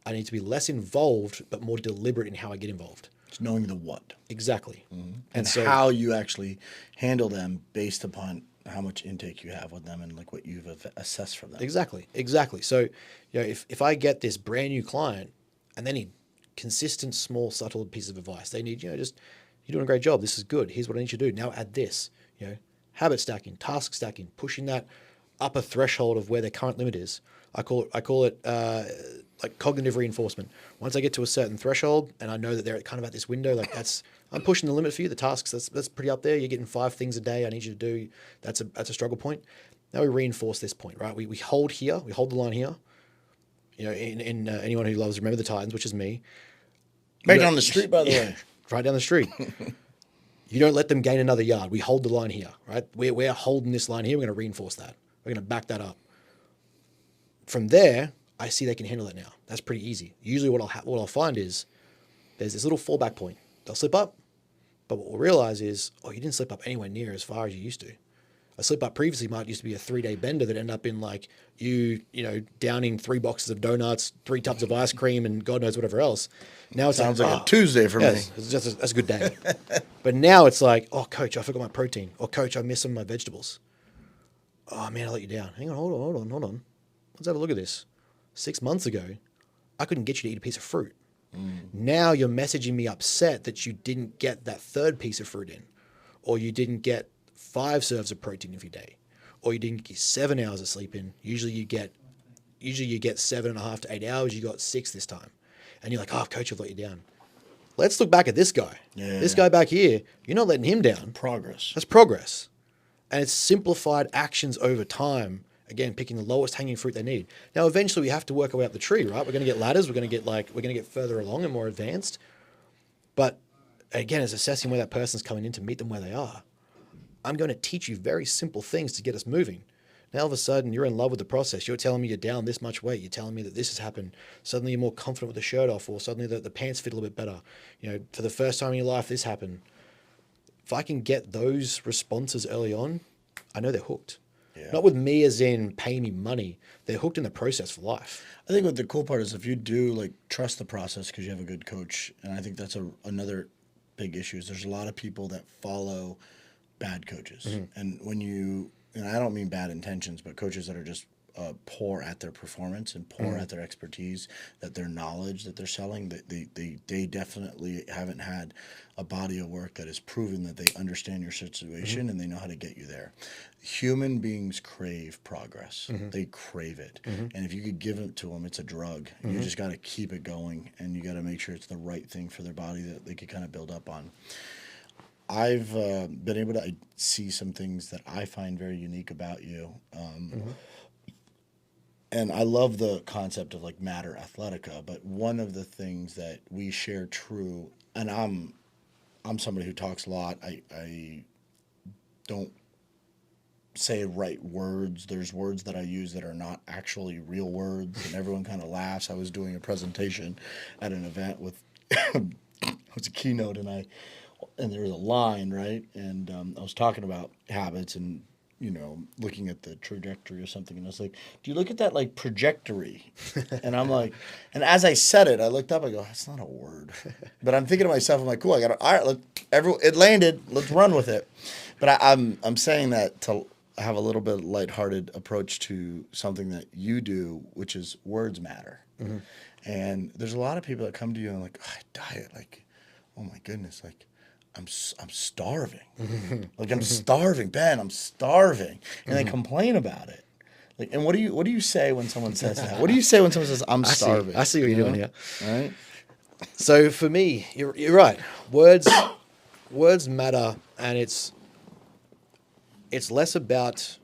I need to be less involved but more deliberate in how I get involved. It's knowing the what. Exactly. Mm-hmm. And so how you actually handle them based upon how much intake you have with them and like what you've assessed from them. Exactly. So, if I get this brand new client and they need consistent, small, subtle pieces of advice, they need, just, you're doing a great job. This is good. Here's what I need you to do. Now add this, habit stacking, task stacking, pushing that upper threshold of where their current limit is. I call it like cognitive reinforcement. Once I get to a certain threshold and I know that they're kind of at this window, like I'm pushing the limit for you. The tasks, that's pretty up there. You're getting 5 things a day I need you to do. That's a struggle point. Now we reinforce this point, right? We hold here. We hold the line here. In anyone who loves Remember the Titans, which is me. Right down the street, by the way. Right down the street. You don't let them gain another yard. We hold the line here, right? We're holding this line here. We're going to reinforce that. We're going to back that up. From there, I see they can handle it now. That's pretty easy. Usually what I'll find is there's this little fallback point. They'll slip up, but what we'll realize is, you didn't slip up anywhere near as far as you used to. A slip up previously might used to be a 3-day bender that ended up in like you downing 3 boxes of donuts, 3 tubs of ice cream, and God knows whatever else. Now it Sounds like a Tuesday for me. That's a good day. But now it's like, coach, I forgot my protein. Or coach, I missed some of my vegetables. Oh man, I let you down. Hang on, hold on. let's have a look at this. 6 months ago, I couldn't get you to eat a piece of fruit. Now you're messaging me upset that you didn't get that third piece of fruit in, or you didn't get 5 serves of protein every day, or you didn't get 7 hours of sleep in. Usually you get 7.5 to 8 hours. You got 6 this time. And you're like, oh, coach, I've let you down. Let's look back at this guy. Yeah. This guy back here, you're not letting him down. Progress. That's progress. And it's simplified actions over time. Again, picking the lowest hanging fruit they need. Now, eventually we have to work our way up the tree, right? We're going to get ladders. We're going to get further along and more advanced. But again, it's assessing where that person's coming in to meet them where they are. I'm going to teach you very simple things to get us moving. Now, all of a sudden, you're in love with the process. You're telling me you're down this much weight. You're telling me that this has happened. Suddenly, you're more confident with the shirt off, or suddenly the pants fit a little bit better. For the first time in your life, this happened. If I can get those responses early on, I know they're hooked. Yeah. Not with me as in pay me money. They're hooked in the process for life. I think what the cool part is if you do trust the process because you have a good coach, and I think that's another big issue is there's a lot of people that follow bad coaches. And and I don't mean bad intentions, but coaches that are just poor at their performance and poor at their expertise, that their knowledge that they're selling, that they definitely haven't had a body of work that has proven that they understand your situation and they know how to get you there. Human beings crave progress. They crave it. And if you could give it to them, it's a drug. You just got to keep it going, and you got to make sure it's the right thing for their body that they could kind of build up on. I've been able to see some things that I find very unique about you. And I love the concept of Matter Athletica, but one of the things that we share true, and I'm somebody who talks a lot. I don't say right words. There's words that I use that are not actually real words, and everyone kind of laughs. I was doing a presentation at an event with it was a keynote, and there was a line, right? And I was talking about habits and, looking at the trajectory or something. And I was like, do you look at that trajectory? And I'm like, and as I said it, I looked up, I go, that's not a word. But I'm thinking to myself, I'm like, cool, all right, it landed, let's run with it. But I'm saying that to have a little bit of lighthearted approach to something that you do, which is words matter. And there's a lot of people that come to you and like, oh, I diet, oh my goodness, I'm starving. I'm starving, Ben, I'm starving. And they complain about it. And what do you say when someone says that? What do you say when someone says, I'm starving? I see what you're doing here. All right. So for me, you're right. Words matter, and it's less about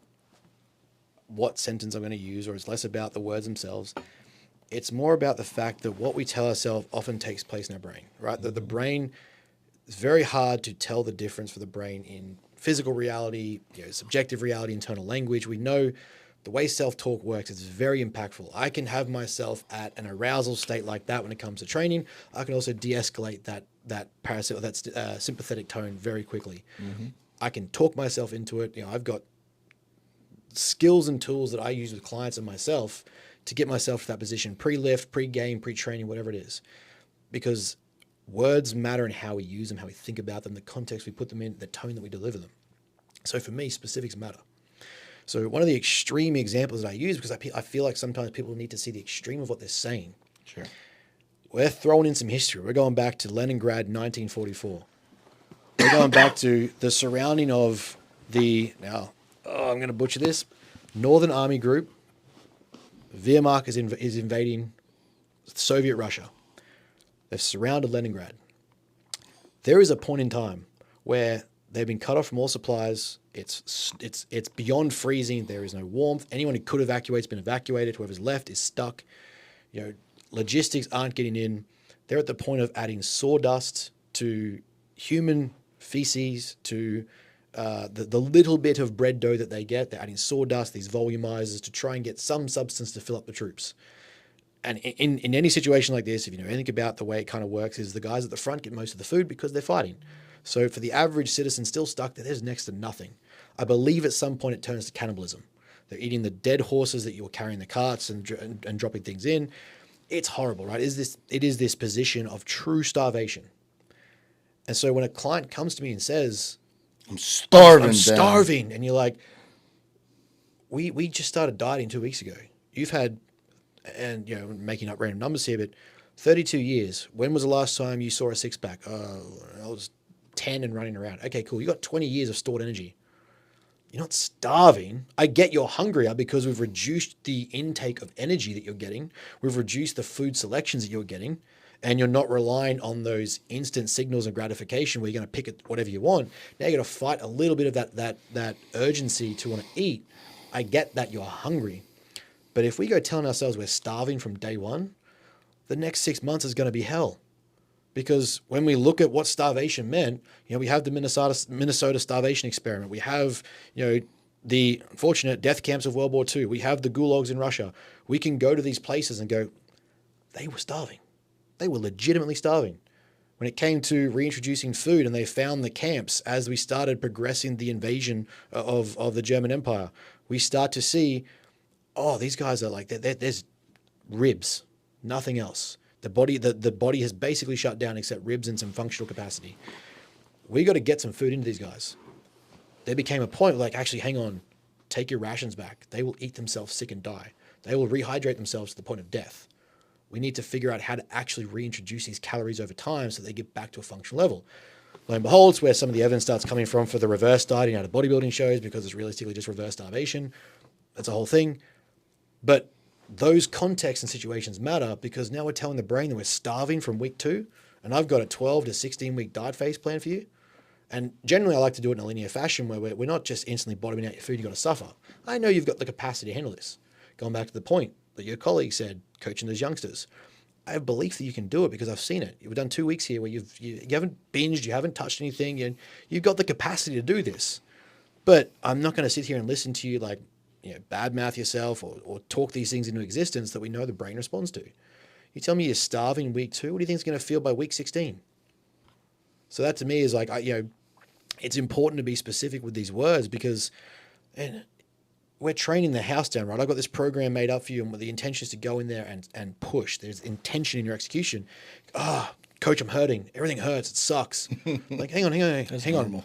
what sentence I'm going to use, or it's less about the words themselves. It's more about the fact that what we tell ourselves often takes place in our brain, right? That the brain, it's very hard to tell the difference for the brain in physical reality, subjective reality, internal language. We know the way self-talk works is very impactful. I can have myself at an arousal state like that when it comes to training. I can also de-escalate that sympathetic tone very quickly. I can talk myself into it. I've got skills and tools that I use with clients and myself to get myself to that position, pre-lift, pre-game, pre-training, whatever it is. Because words matter in how we use them, how we think about them, the context we put them in, the tone that we deliver them. So for me, specifics matter. So one of the extreme examples that I use, because I feel like sometimes people need to see the extreme of what they're saying. Sure. We're throwing in some history. We're going back to Leningrad, 1944. We're going back to the surrounding of I'm going to butcher this, Northern Army Group. Wehrmacht is invading Soviet Russia. They've surrounded Leningrad. There is a point in time where they've been cut off from all supplies. It's beyond freezing. There is no warmth. Anyone who could evacuate has been evacuated. Whoever's left is stuck. Logistics aren't getting in. They're at the point of adding sawdust to human feces, to the little bit of bread dough that they get. They're adding sawdust, these volumizers, to try and get some substance to fill up the troops. And in any situation like this, if you know anything about the way it kind of works, is the guys at the front get most of the food because they're fighting. So for the average citizen still stuck there, there's next to nothing. I believe at some point it turns to cannibalism. They're eating the dead horses that you were carrying the carts and dropping things in. It's horrible, right? It is this position of true starvation. And so when a client comes to me and says, I'm starving, and you're like, we just started dieting 2 weeks ago. you've had, and making up random numbers here, but 32 years. When was the last time you saw a six pack? I was 10 and running around. Okay, cool. You got 20 years of stored energy. You're not starving. I get you're hungrier because we've reduced the intake of energy that you're getting. We've reduced the food selections that you're getting, and you're not relying on those instant signals of gratification where you're going to pick at whatever you want. Now you're going to fight a little bit of that urgency to want to eat. I get that you're hungry. But if we go telling ourselves we're starving from day one, the next 6 months is going to be hell. Because when we look at what starvation meant, we have the Minnesota starvation experiment. We have, the unfortunate death camps of World War II. We have the gulags in Russia. We can go to these places and go, they were starving. They were legitimately starving. When it came to reintroducing food and they found the camps as we started progressing the invasion of the German Empire, we start to see, these guys are like, there's ribs, nothing else. The body has basically shut down except ribs and some functional capacity. We got to get some food into these guys. There became a point where, like, actually, hang on, take your rations back. They will eat themselves sick and die. They will rehydrate themselves to the point of death. We need to figure out how to actually reintroduce these calories over time so they get back to a functional level. Lo and behold, it's where some of the evidence starts coming from for the reverse dieting out of bodybuilding shows, because it's realistically just reverse starvation. That's a whole thing. But those contexts and situations matter, because now we're telling the brain that we're starving from week 2, and I've got a 12 to 16 week diet phase plan for you. And generally I like to do it in a linear fashion where we're not just instantly bottoming out your food, you've got to suffer. I know you've got the capacity to handle this. Going back to the point that your colleague said, coaching those youngsters, I have belief that you can do it because I've seen it. You've done 2 weeks here where you haven't binged, you haven't touched anything, you've got the capacity to do this. But I'm not going to sit here and listen to you like, badmouth yourself or talk these things into existence that we know the brain responds to. You tell me you're starving in week 2, what do you think it's going to feel by week 16? So that to me is like, it's important to be specific with these words, because we're training the house down, right? I've got this program made up for you, and the intention is to go in there and push. There's intention in your execution. Coach, I'm hurting. Everything hurts. It sucks. Like, hang on.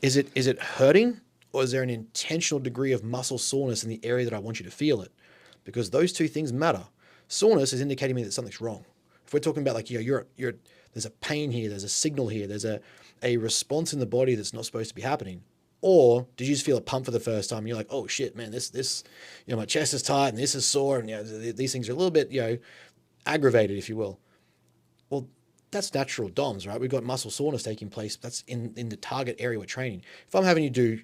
Is it hurting? Or is there an intentional degree of muscle soreness in the area that I want you to feel it? Because those two things matter. Soreness is indicating me that something's wrong. If we're talking about like, there's a pain here, there's a signal here, there's a response in the body that's not supposed to be happening. Or did you just feel a pump for the first time? And you're like, oh shit, man, this, my chest is tight and this is sore, and these things are a little bit, aggravated, if you will. Well, that's natural DOMS, right? We've got muscle soreness taking place. That's in the target area we're training. If I'm having you do,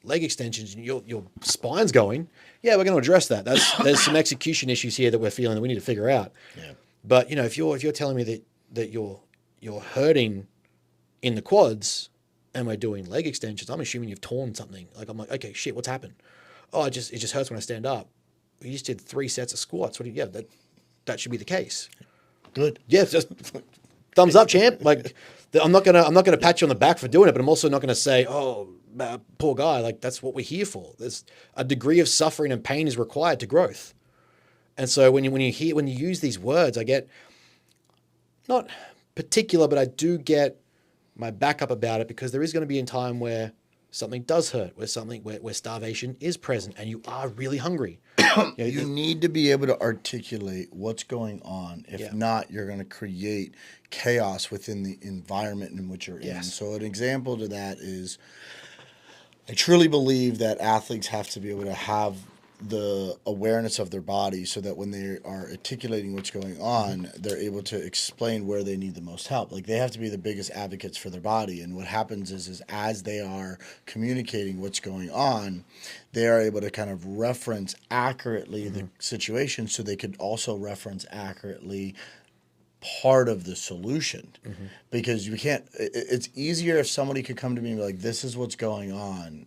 leg extensions and your spine's going, we're going to address that. There's some execution issues here that we're feeling that we need to figure out. Yeah. But if you're telling me that you're hurting in the quads and we're doing leg extensions, I'm assuming you've torn something. Like, I'm like, okay, shit, what's happened? Oh, it just hurts when I stand up. You just did 3 sets of squats. That should be the case. Good. Yeah, just thumbs up, champ. Like, I'm not gonna pat you on the back for doing it, but I'm also not gonna say, oh, poor guy. Like, that's what we're here for. There's a degree of suffering and pain is required to growth. And so when you use these words, I get not particular, but I do get my backup about it, because there is going to be a time where something does hurt, where starvation is present and you are really hungry. You need to be able to articulate what's going on. If not, you're going to create chaos within the environment in which you're in. So an example to that is, I truly believe that athletes have to be able to have the awareness of their body so that when they are articulating what's going on, they're able to explain where they need the most help. Like, they have to be the biggest advocates for their body. And what happens is as they are communicating what's going on, they are able to kind of reference accurately the situation, so they could also reference accurately part of the solution. Because you can't, it's easier if somebody could come to me and be like, this is what's going on,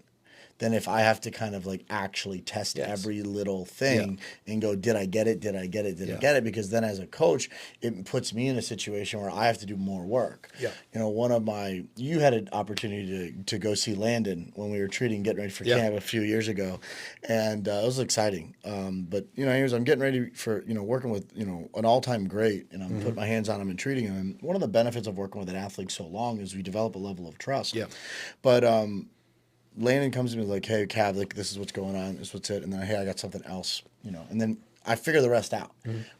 than if I have to kind of like actually test every little thing and go, did I get it? Did I get it? Did I get it? Because then as a coach, it puts me in a situation where I have to do more work. You had an opportunity to go see Landon when we were getting ready for camp a few years ago. And it was exciting. But I'm getting ready for, working with, an all-time great, and I'm putting my hands on him and treating him. And one of the benefits of working with an athlete so long is we develop a level of trust. But, Landon comes to me like, hey, Cav, like, this is what's going on. This is what's it. And then, hey, I got something else, And then I figure the rest out.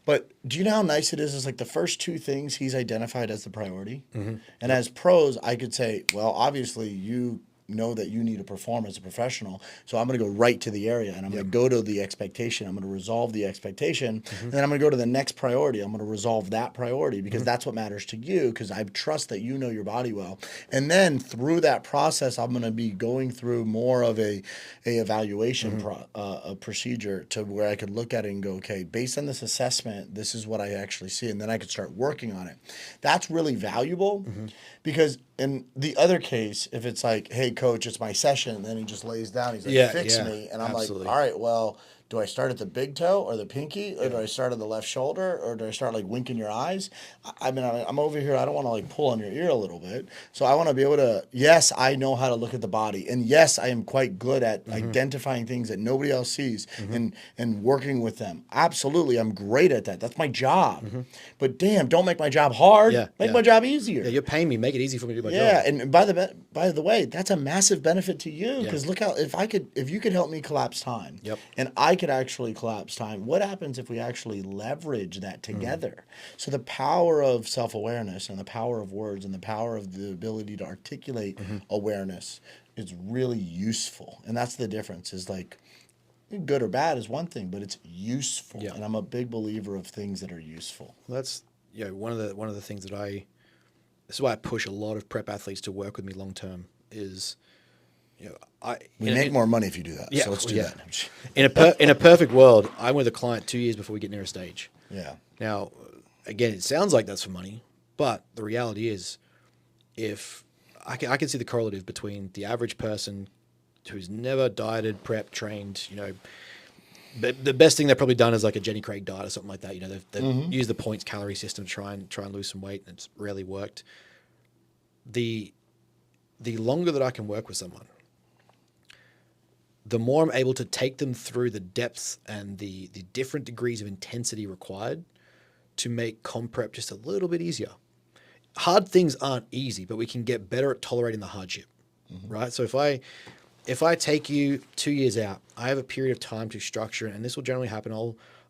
But do you know how nice it is? It's like the first two things he's identified as the priority. And as pros, I could say, well, obviously you know that you need to perform as a professional. So I'm going to go right to the area and I'm going to go to the expectation. I'm going to resolve the expectation. And then I'm going to go to the next priority. I'm going to resolve that priority because that's what matters to you because I trust that you know your body well. And then through that process, I'm going to be going through more of a evaluation a procedure to where I could look at it and go, okay, based on this assessment, this is what I actually see. And then I could start working on it. That's really valuable because in the other case, if it's like, hey, coach, it's my session, and then he just lays down, he's like, fix me. And I'm absolutely. like, all right, well, do I start at the big toe or the pinky, or do I start at the left shoulder, or do I start like winking your eyes? I mean, I'm over here. I don't want to like pull on your ear a little bit. So I want to be able to, yes, I know how to look at the body. And yes, I am quite good at identifying things that nobody else sees and working with them. Absolutely. I'm great at that. That's my job. But damn, don't make my job hard. Make my job easier. Yeah, you're paying me. Make it easy for me to do my job. Yeah, and by the way, that's a massive benefit to you because look how if you could help me collapse time, and I could actually collapse time. What happens if we actually leverage that together? So the power of self-awareness and the power of words and the power of the ability to articulate awareness is really useful, and that's the difference. Is like good or bad is one thing, but it's useful, and I'm a big believer of things that are useful. Well, that's one of the things that this is why I push a lot of prep athletes to work with me long term is, We make more money if you do that. So let's do that. In a perfect world, I'm with a client 2 years before we get near a stage. Yeah. Now, again, it sounds like that's for money, but the reality is, if I can see the correlative between the average person who's never dieted, prep, trained, the best thing they've probably done is like a Jenny Craig diet or something like that. They've used the points calorie system to try and lose some weight, and it's rarely worked. The longer that I can work with someone, the more I'm able to take them through the depths and the different degrees of intensity required to make comp prep just a little bit easier. Hard things aren't easy, but we can get better at tolerating the hardship, right? So if I take you 2 years out, I have a period of time to structure it, and this will generally happen.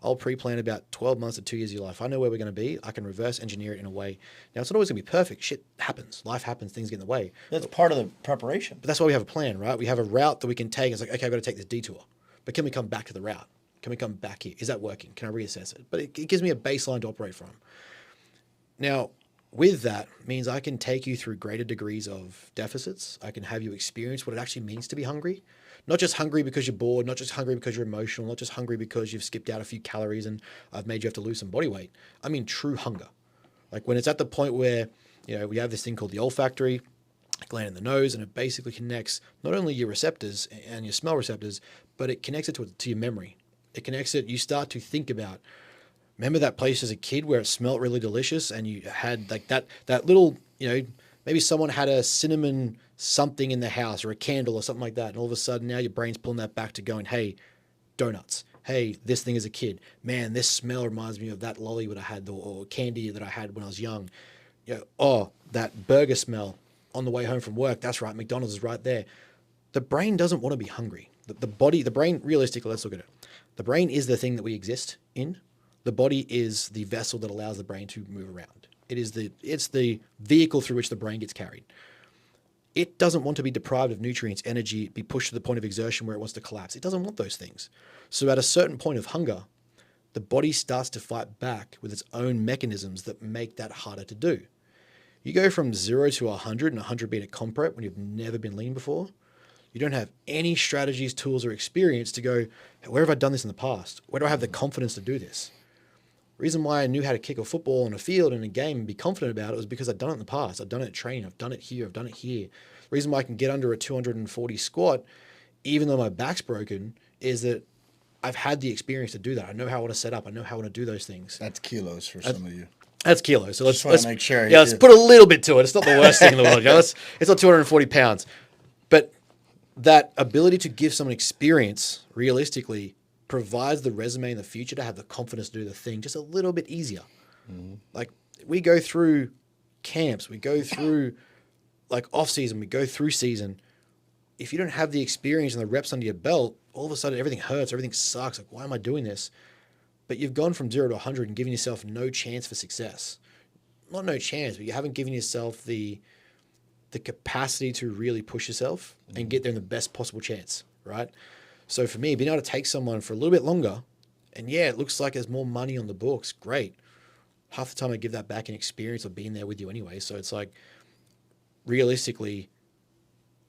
I'll pre-plan about 12 months to 2 years of your life. I know where we're going to be. I can reverse engineer it in a way. Now, it's not always going to be perfect. Shit happens. Life happens. Things get in the way. That's part of the preparation. But that's why we have a plan, right? We have a route that we can take. It's like, okay, I've got to take this detour. But can we come back to the route? Can we come back here? Is that working? Can I reassess it? But it gives me a baseline to operate from. Now, with that means I can take you through greater degrees of deficits. I can have you experience what it actually means to be hungry. Not just hungry because you're bored, not just hungry because you're emotional, not just hungry because you've skipped out a few calories and I've made you have to lose some body weight. I mean true hunger. Like when it's at the point where, we have this thing called the olfactory gland in the nose, and it basically connects not only your receptors and your smell receptors, but it connects it to your memory. It connects it, you start to think about, remember that place as a kid where it smelled really delicious and you had like that little, maybe someone had a cinnamon something in the house or a candle or something like that. And all of a sudden now your brain's pulling that back to going, hey, donuts. Hey, this thing as a kid. Man, this smell reminds me of that lolly that I had or candy that I had when I was young. That burger smell on the way home from work. That's right. McDonald's is right there. The brain doesn't want to be hungry. The brain, realistically, let's look at it. The brain is the thing that we exist in. The body is the vessel that allows the brain to move around. It's the vehicle through which the brain gets carried. It doesn't want to be deprived of nutrients, energy, be pushed to the point of exertion where it wants to collapse. It doesn't want those things. So at a certain point of hunger, the body starts to fight back with its own mechanisms that make that harder to do. You go from 0 to 100, and 100 being a comp prep when you've never been lean before. You don't have any strategies, tools, or experience to go, where have I done this in the past? Where do I have the confidence to do this? The reason why I knew how to kick a football on a field in a game and be confident about it was because I'd done it in the past. I've done it at training. I've done it here. I've done it here. The reason why I can get under a 240 squat, even though my back's broken, is that I've had the experience to do that. I know how I want to set up. I know how I want to do those things. That's kilos for some of you. That's kilos. So let's make sure. Let's put a little bit to it. It's not the worst thing in the world. It's not 240 pounds. But that ability to give someone experience, realistically, provides the resume in the future to have the confidence to do the thing just a little bit easier. Mm-hmm. Like we go through camps, we go through like off season, we go through season. If you don't have the experience and the reps under your belt, all of a sudden everything hurts, everything sucks. Like, why am I doing this? but you've gone from 0 to 100 and given yourself no chance for success. Not no chance, but you haven't given yourself the capacity to really push yourself and get there in the best possible chance, right? So for me, being able to take someone for a little bit longer, and yeah, it looks like there's more money on the books, great. Half the time I give that back in experience of being there with you anyway. So it's like, realistically,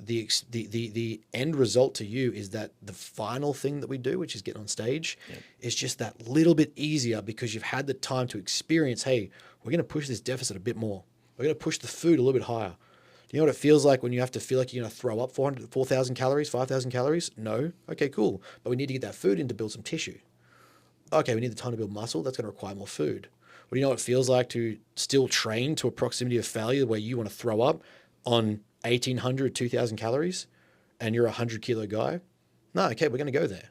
the end result to you is that the final thing that we do, which is get on stage, is just that little bit easier because you've had the time to experience, hey, we're going to push this deficit a bit more. We're going to push the food a little bit higher. Do you know what it feels like when you have to feel like you're going to throw up 4,000 calories, 5,000 calories? No. Okay, cool. But we need to get that food in to build some tissue. Okay, we need the time to build muscle. That's going to require more food. Well, do you know what it feels like to still train to a proximity of failure where you want to throw up on 1,800, 2,000 calories and you're a 100-kilo guy? No, okay, we're going to go there.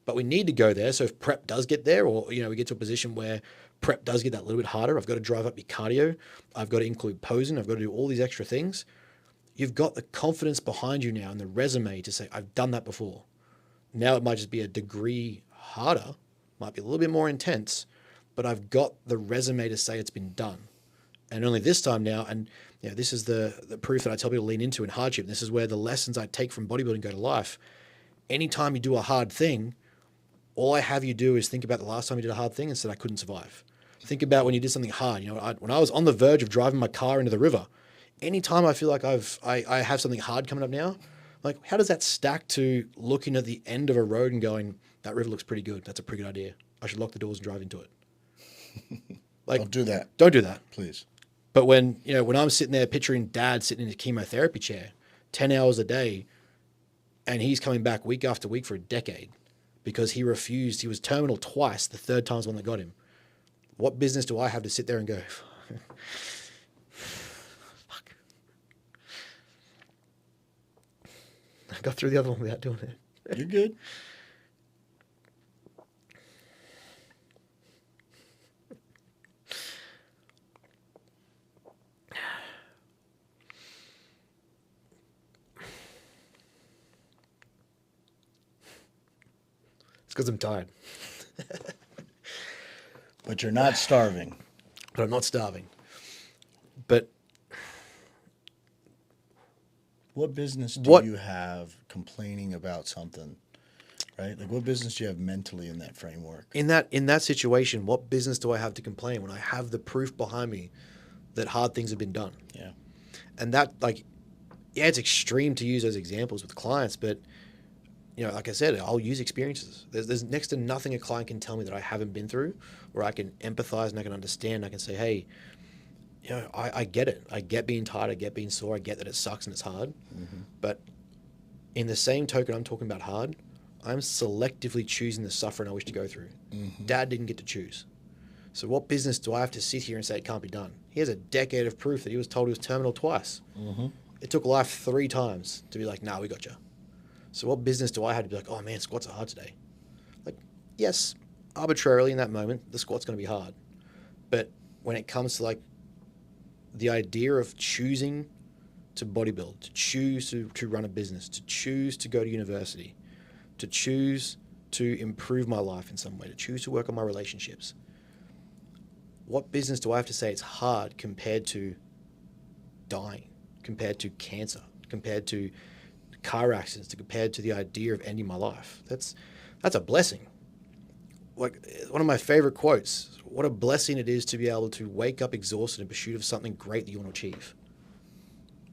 But we need to go there. So if prep does get there, or we get to a position where prep does get that little bit harder, I've got to drive up your cardio, I've got to include posing, I've got to do all these extra things. You've got the confidence behind you now and the resume to say, I've done that before. Now it might just be a degree harder, might be a little bit more intense, but I've got the resume to say it's been done. And only this time now, and this is the proof that I tell people to lean into in hardship. This is where the lessons I take from bodybuilding go to life. Anytime you do a hard thing, all I have you do is think about the last time you did a hard thing and said, I couldn't survive. Think about when you did something hard. When I was on the verge of driving my car into the river, anytime I feel like I have something hard coming up now, like how does that stack to looking at the end of a road and going, that river looks pretty good. That's a pretty good idea. I should lock the doors and drive into it. Like, Don't do that. Don't do that. Please. But when I'm sitting there picturing dad sitting in a chemotherapy chair, 10 hours a day, and he's coming back week after week for a decade because he refused, he was terminal twice, the third time's one that got him. What business do I have to sit there and go, fuck. I got through the other one without doing it. You're good. It's because I'm tired. But you're not starving. But I'm not starving. But What business do you have complaining about something, right? Like, what business do you have mentally in that framework? in that situation, what business do I have to complain when I have the proof behind me that hard things have been done? Yeah. And that, it's extreme to use those examples with clients, but like I said, I'll use experiences. There's next to nothing a client can tell me that I haven't been through, where I can empathize and I can understand. I can say, hey, I get it. I get being tired. I get being sore. I get that it sucks and it's hard. Mm-hmm. But in the same token, I'm talking about hard. I'm selectively choosing the suffering I wish to go through. Mm-hmm. Dad didn't get to choose. So what business do I have to sit here and say it can't be done? He has a decade of proof that he was told he was terminal twice. Mm-hmm. It took life 3 times to be like, nah, we got you. So what business do I have to be like, oh man, squats are hard today? Like, yes, arbitrarily in that moment, the squat's going to be hard. But when it comes to the idea of choosing to bodybuild, to choose to run a business, to choose to go to university, to choose to improve my life in some way, to choose to work on my relationships, what business do I have to say it's hard compared to dying, compared to cancer, compared to car accidents, compared to the idea of ending my life? That's a blessing. Like, one of my favorite quotes, what a blessing it is to be able to wake up exhausted in pursuit of something great that you want to achieve.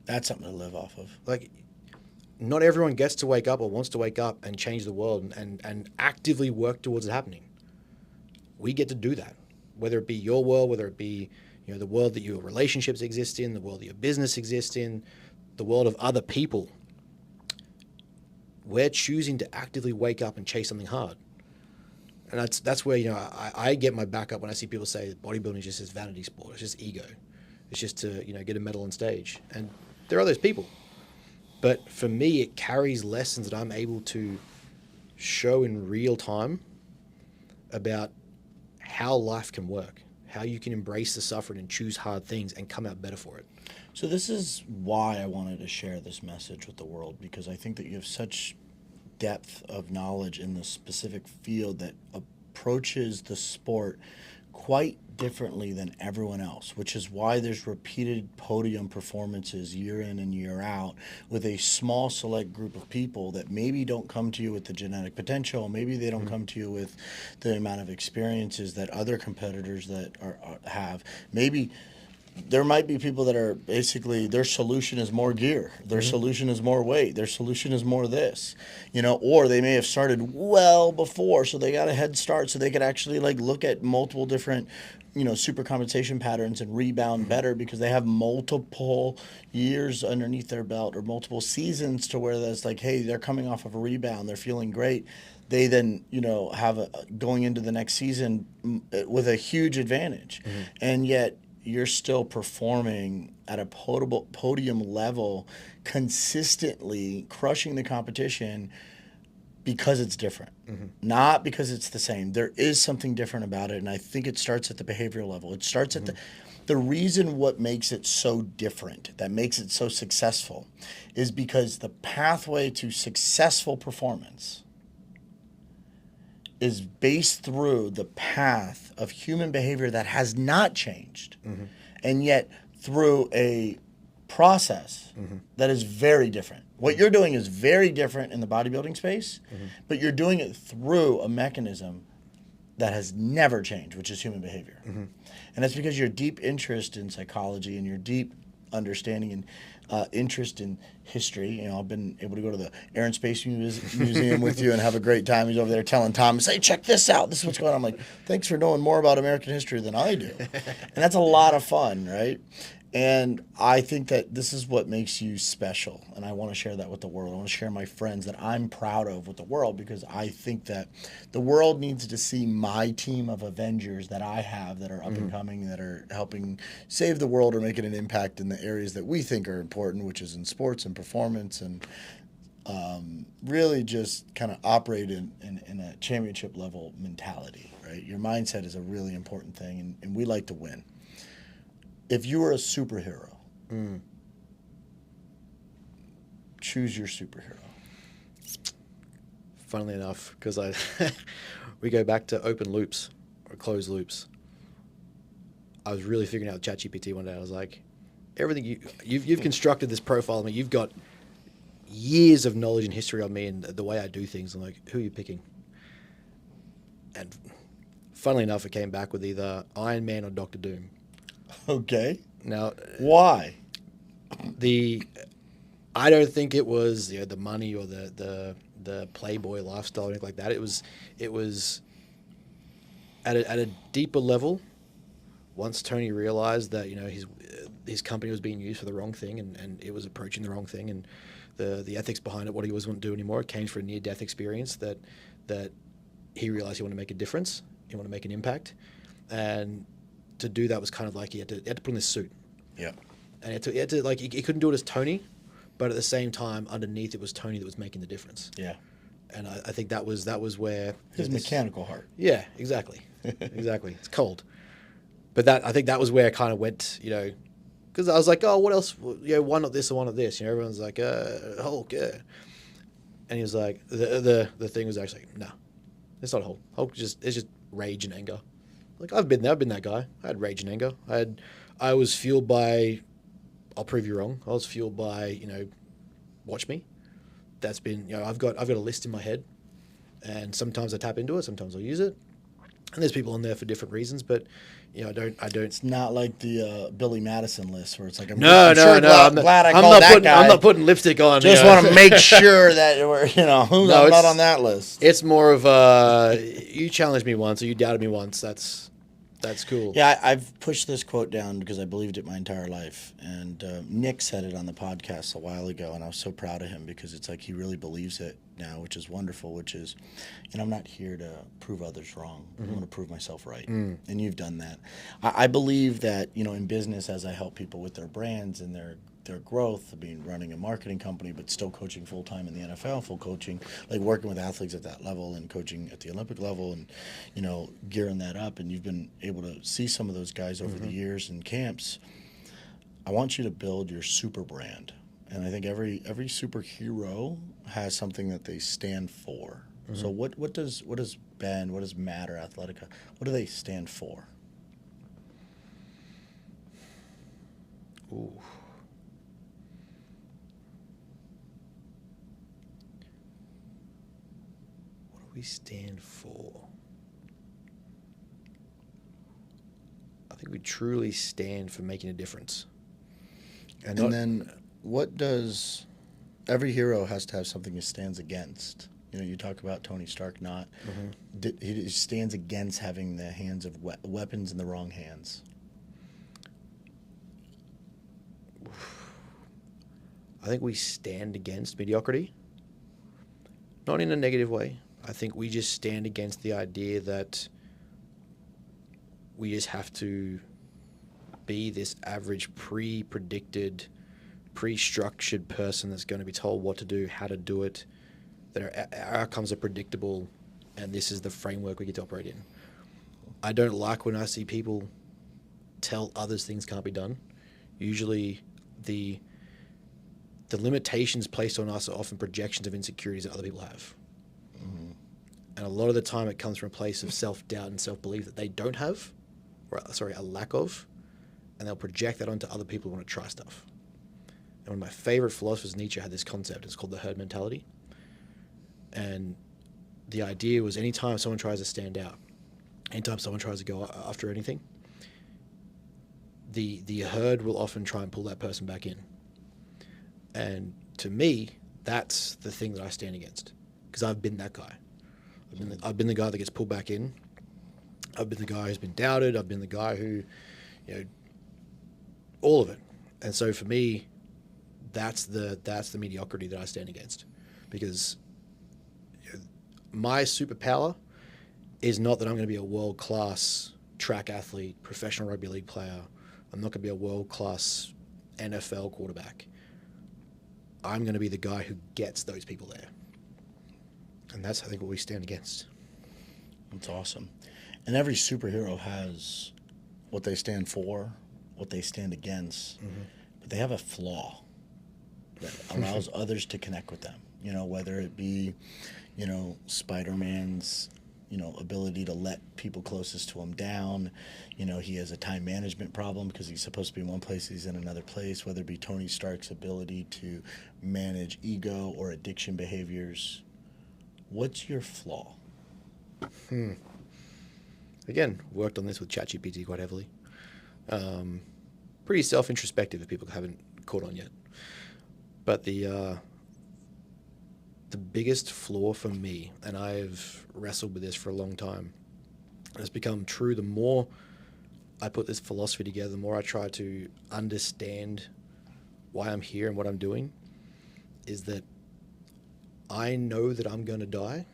That's something to live off of. Like, not everyone gets to wake up or wants to wake up and change the world and actively work towards it happening. We get to do that, whether it be your world, whether it be the world that your relationships exist in, the world that your business exists in, the world of other people. We're choosing to actively wake up and chase something hard. And that's where, I get my back up when I see people say bodybuilding is just this vanity sport. It's just ego. It's just to, get a medal on stage. And there are those people. But for me, it carries lessons that I'm able to show in real time about how life can work, how you can embrace the suffering and choose hard things and come out better for it. So this is why I wanted to share this message with the world, because I think that you have such depth of knowledge in the specific field that a approaches the sport quite differently than everyone else, which is why there's repeated podium performances year in and year out with a small select group of people that maybe don't come to you with the genetic potential, maybe they don't come to you with the amount of experiences that other competitors that have. Maybe there might be people that are basically their solution is more gear, their solution is more weight, their solution is more this, or they may have started well before, so they got a head start, so they could actually like look at multiple different super compensation patterns and rebound better because they have multiple years underneath their belt or multiple seasons to where that's like, hey, they're coming off of a rebound, they're feeling great. They then, have going into the next season with a huge advantage, and yet you're still performing at a podium level consistently, crushing the competition because it's different, not because it's the same. There is something different about it, and I think it starts at the behavioral level. It starts at the reason what makes it so different, that makes it so successful, is because the pathway to successful performance is based through the path of human behavior that has not changed, and yet through a process that is very different. What you're doing is very different in the bodybuilding space, but you're doing it through a mechanism that has never changed, which is human behavior. And that's because your deep interest in psychology and your deep understanding and interest in history. I've been able to go to the Air and Space Museum with you and have a great time. He's over there telling Thomas, hey, check this out. This is what's going on. I'm like, thanks for knowing more about American history than I do. And that's a lot of fun, right? And I think that this is what makes you special. And I want to share that with the world. I want to share my friends that I'm proud of with the world, because I think that the world needs to see my team of Avengers that I have that are up and coming, that are helping save the world or making an impact in the areas that we think are important, which is in sports and performance, and really just kind of operate in a championship level mentality, right? Your mindset is a really important thing, and we like to win. If you were a superhero, choose your superhero. Funnily enough, because we go back to open loops or closed loops. I was really figuring out ChatGPT one day. I was like, everything you've constructed this profile of me. You've got years of knowledge and history on me and the way I do things. I'm like, who are you picking? And funnily enough, it came back with either Iron Man or Dr. Doom. Okay. Now, why? I don't think it was the money or the playboy lifestyle or anything like that. It was at a deeper level. Once Tony realized that his company was being used for the wrong thing and it was approaching the wrong thing, and the ethics behind it, what he wasn't do anymore, it came for a near-death experience that he realized he wanted to make a difference, he wanted to make an impact, and to do that was kind of like he had to put on this suit. Yeah. And he had to like he couldn't do it as Tony, but at the same time underneath it was Tony that was making the difference. Yeah. And I think that was where his mechanical heart. Yeah, exactly. Exactly. It's cold. But I think that was where it kind of went, because I was like, oh, what else? Why not this or why not this? Everyone's like, Hulk, yeah. And he was like, the thing was actually, no, it's not Hulk. Hulk it's just rage and anger. Like, I've been there. I've been that guy. I had rage and anger. I was fueled by, I'll prove you wrong. I was fueled by, watch me. That's been, I've got a list in my head, and sometimes I tap into it. Sometimes I'll use it. And there's people on there for different reasons, but I don't. It's not like the Billy Madison list where it's like, I'm glad I called that guy. I'm not putting lipstick on. Just want to make sure that I'm not on that list. It's more of you challenged me once or you doubted me once. That's cool. Yeah, I've pushed this quote down because I believed it my entire life. And Nick said it on the podcast a while ago, and I was so proud of him because it's like he really believes it now, which is wonderful, which is, I'm not here to prove others wrong. I want to prove myself right. And you've done that. I believe that, in business, as I help people with their brands and their growth, running a marketing company, but still coaching full-time in the NFL, full coaching, like working with athletes at that level and coaching at the Olympic level and, gearing that up. And you've been able to see some of those guys over the years in camps. I want you to build your super brand. And I think every superhero has something that they stand for. So what does Bend, what does Matter Athletica, what do they stand for? Ooh. What do we stand for? I think we truly stand for making a difference. And then what does every hero has to have something he stands against? You know, you talk about Tony Stark not. He stands against having the hands of weapons in the wrong hands. I think we stand against mediocrity. Not in a negative way. I think we just stand against the idea that we just have to be this average, pre-predicted, pre-structured person that's going to be told what to do, how to do it, that our outcomes are predictable, and this is the framework we get to operate in. I don't like when I see people tell others things can't be done. Usually the limitations placed on us are often projections of insecurities that other people have. And a lot of the time it comes from a place of self-doubt and self-belief that they don't have, or a lack of, and they'll project that onto other people who want to try stuff. And one of my favorite philosophers, Nietzsche, had this concept. It's called the herd mentality. And the idea was anytime someone tries to stand out, anytime someone tries to go after anything, the herd will often try and pull that person back in. And to me, that's the thing that I stand against, because I've been that guy. I've been the guy that gets pulled back in. I've been the guy who's been doubted. I've been the guy who, all of it. And so for me, that's the mediocrity that I stand against, because my superpower is not that I'm going to be a world-class track athlete, professional rugby league player. I'm not going to be a world-class NFL quarterback. I'm going to be the guy who gets those people there. And that's, I think, what we stand against. That's awesome. And every superhero has what they stand for, what they stand against, but they have a flaw that allows others to connect with them. You know, whether it be, Spider-Man's, ability to let people closest to him down. He has a time management problem because he's supposed to be in one place, he's in another place, whether it be Tony Stark's ability to manage ego or addiction behaviors. What's your flaw? Again, worked on this with ChatGPT quite heavily. Pretty self-introspective if people haven't caught on yet. But the biggest flaw for me, and I've wrestled with this for a long time, and it's become true the more I put this philosophy together, the more I try to understand why I'm here and what I'm doing, is that I know that I'm going to die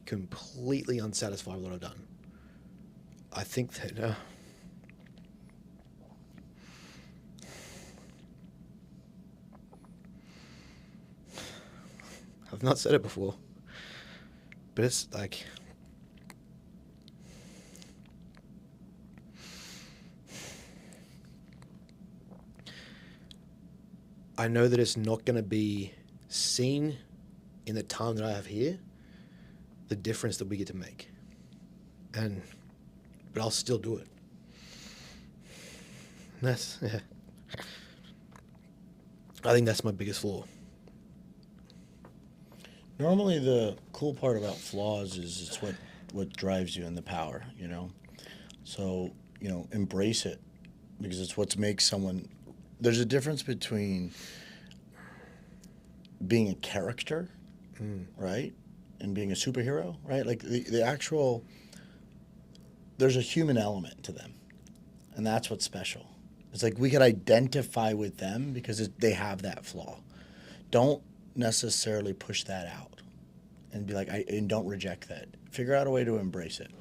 completely unsatisfied with what I've done. I think that I've not said it before, but it's like I know that it's not going to be seen in the time that I have here, the difference that we get to make. But I'll still do it. I think that's my biggest flaw. Normally, the cool part about flaws is it's what drives you in the power, So, embrace it, because it's what makes someone. There's a difference between being a character, right, and being a superhero, right? Like the actual. There's a human element to them, and that's what's special. It's like we could identify with them because they have that flaw. Don't necessarily push that out and be like, and don't reject that. Figure out a way to embrace it.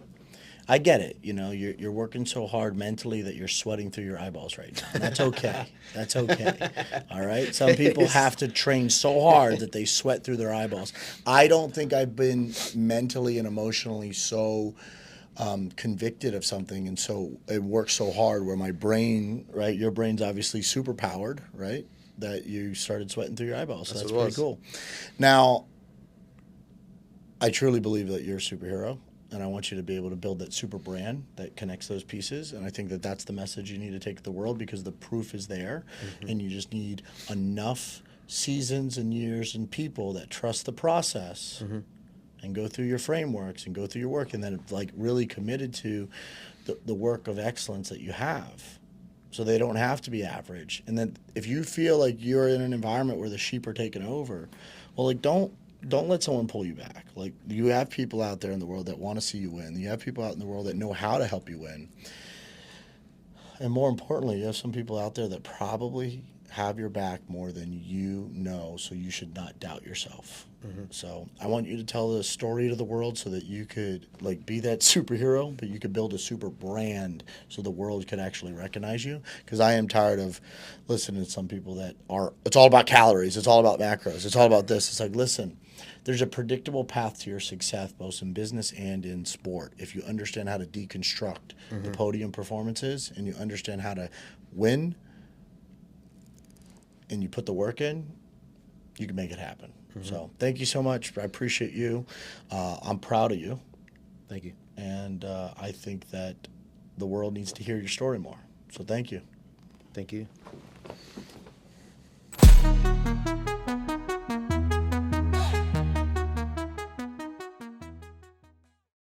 I get it. You're working so hard mentally that you're sweating through your eyeballs right now. That's okay. That's okay. All right? Some people have to train so hard that they sweat through their eyeballs. I don't think I've been mentally and emotionally so convicted of something, and so it works so hard where my brain, right? Your brain's obviously super powered, right? That you started sweating through your eyeballs. So that's pretty cool. Now, I truly believe that you're a superhero, and I want you to be able to build that super brand that connects those pieces. And I think that that's the message you need to take to the world, because the proof is there, and you just need enough seasons and years and people that trust the process and go through your frameworks and go through your work, and then like really committed to the work of excellence that you have. So they don't have to be average. And then if you feel like you're in an environment where the sheep are taking over, well, like don't let someone pull you back. Like, you have people out there in the world that want to see you win. You have people out in the world that know how to help you win. And more importantly, you have some people out there that probably have your back more than you know, so you should not doubt yourself. So I want you to tell the story to the world so that you could like be that superhero, but you could build a super brand so the world could actually recognize you. Because I am tired of listening to some people that are, it's all about calories, it's all about macros, it's all about this. It's like, listen, there's a predictable path to your success, both in business and in sport. If you understand how to deconstruct the podium performances, and you understand how to win, and you put the work in, you can make it happen. So thank you so much. I appreciate you. I'm proud of you. Thank you. And I think that the world needs to hear your story more. So thank you. Thank you.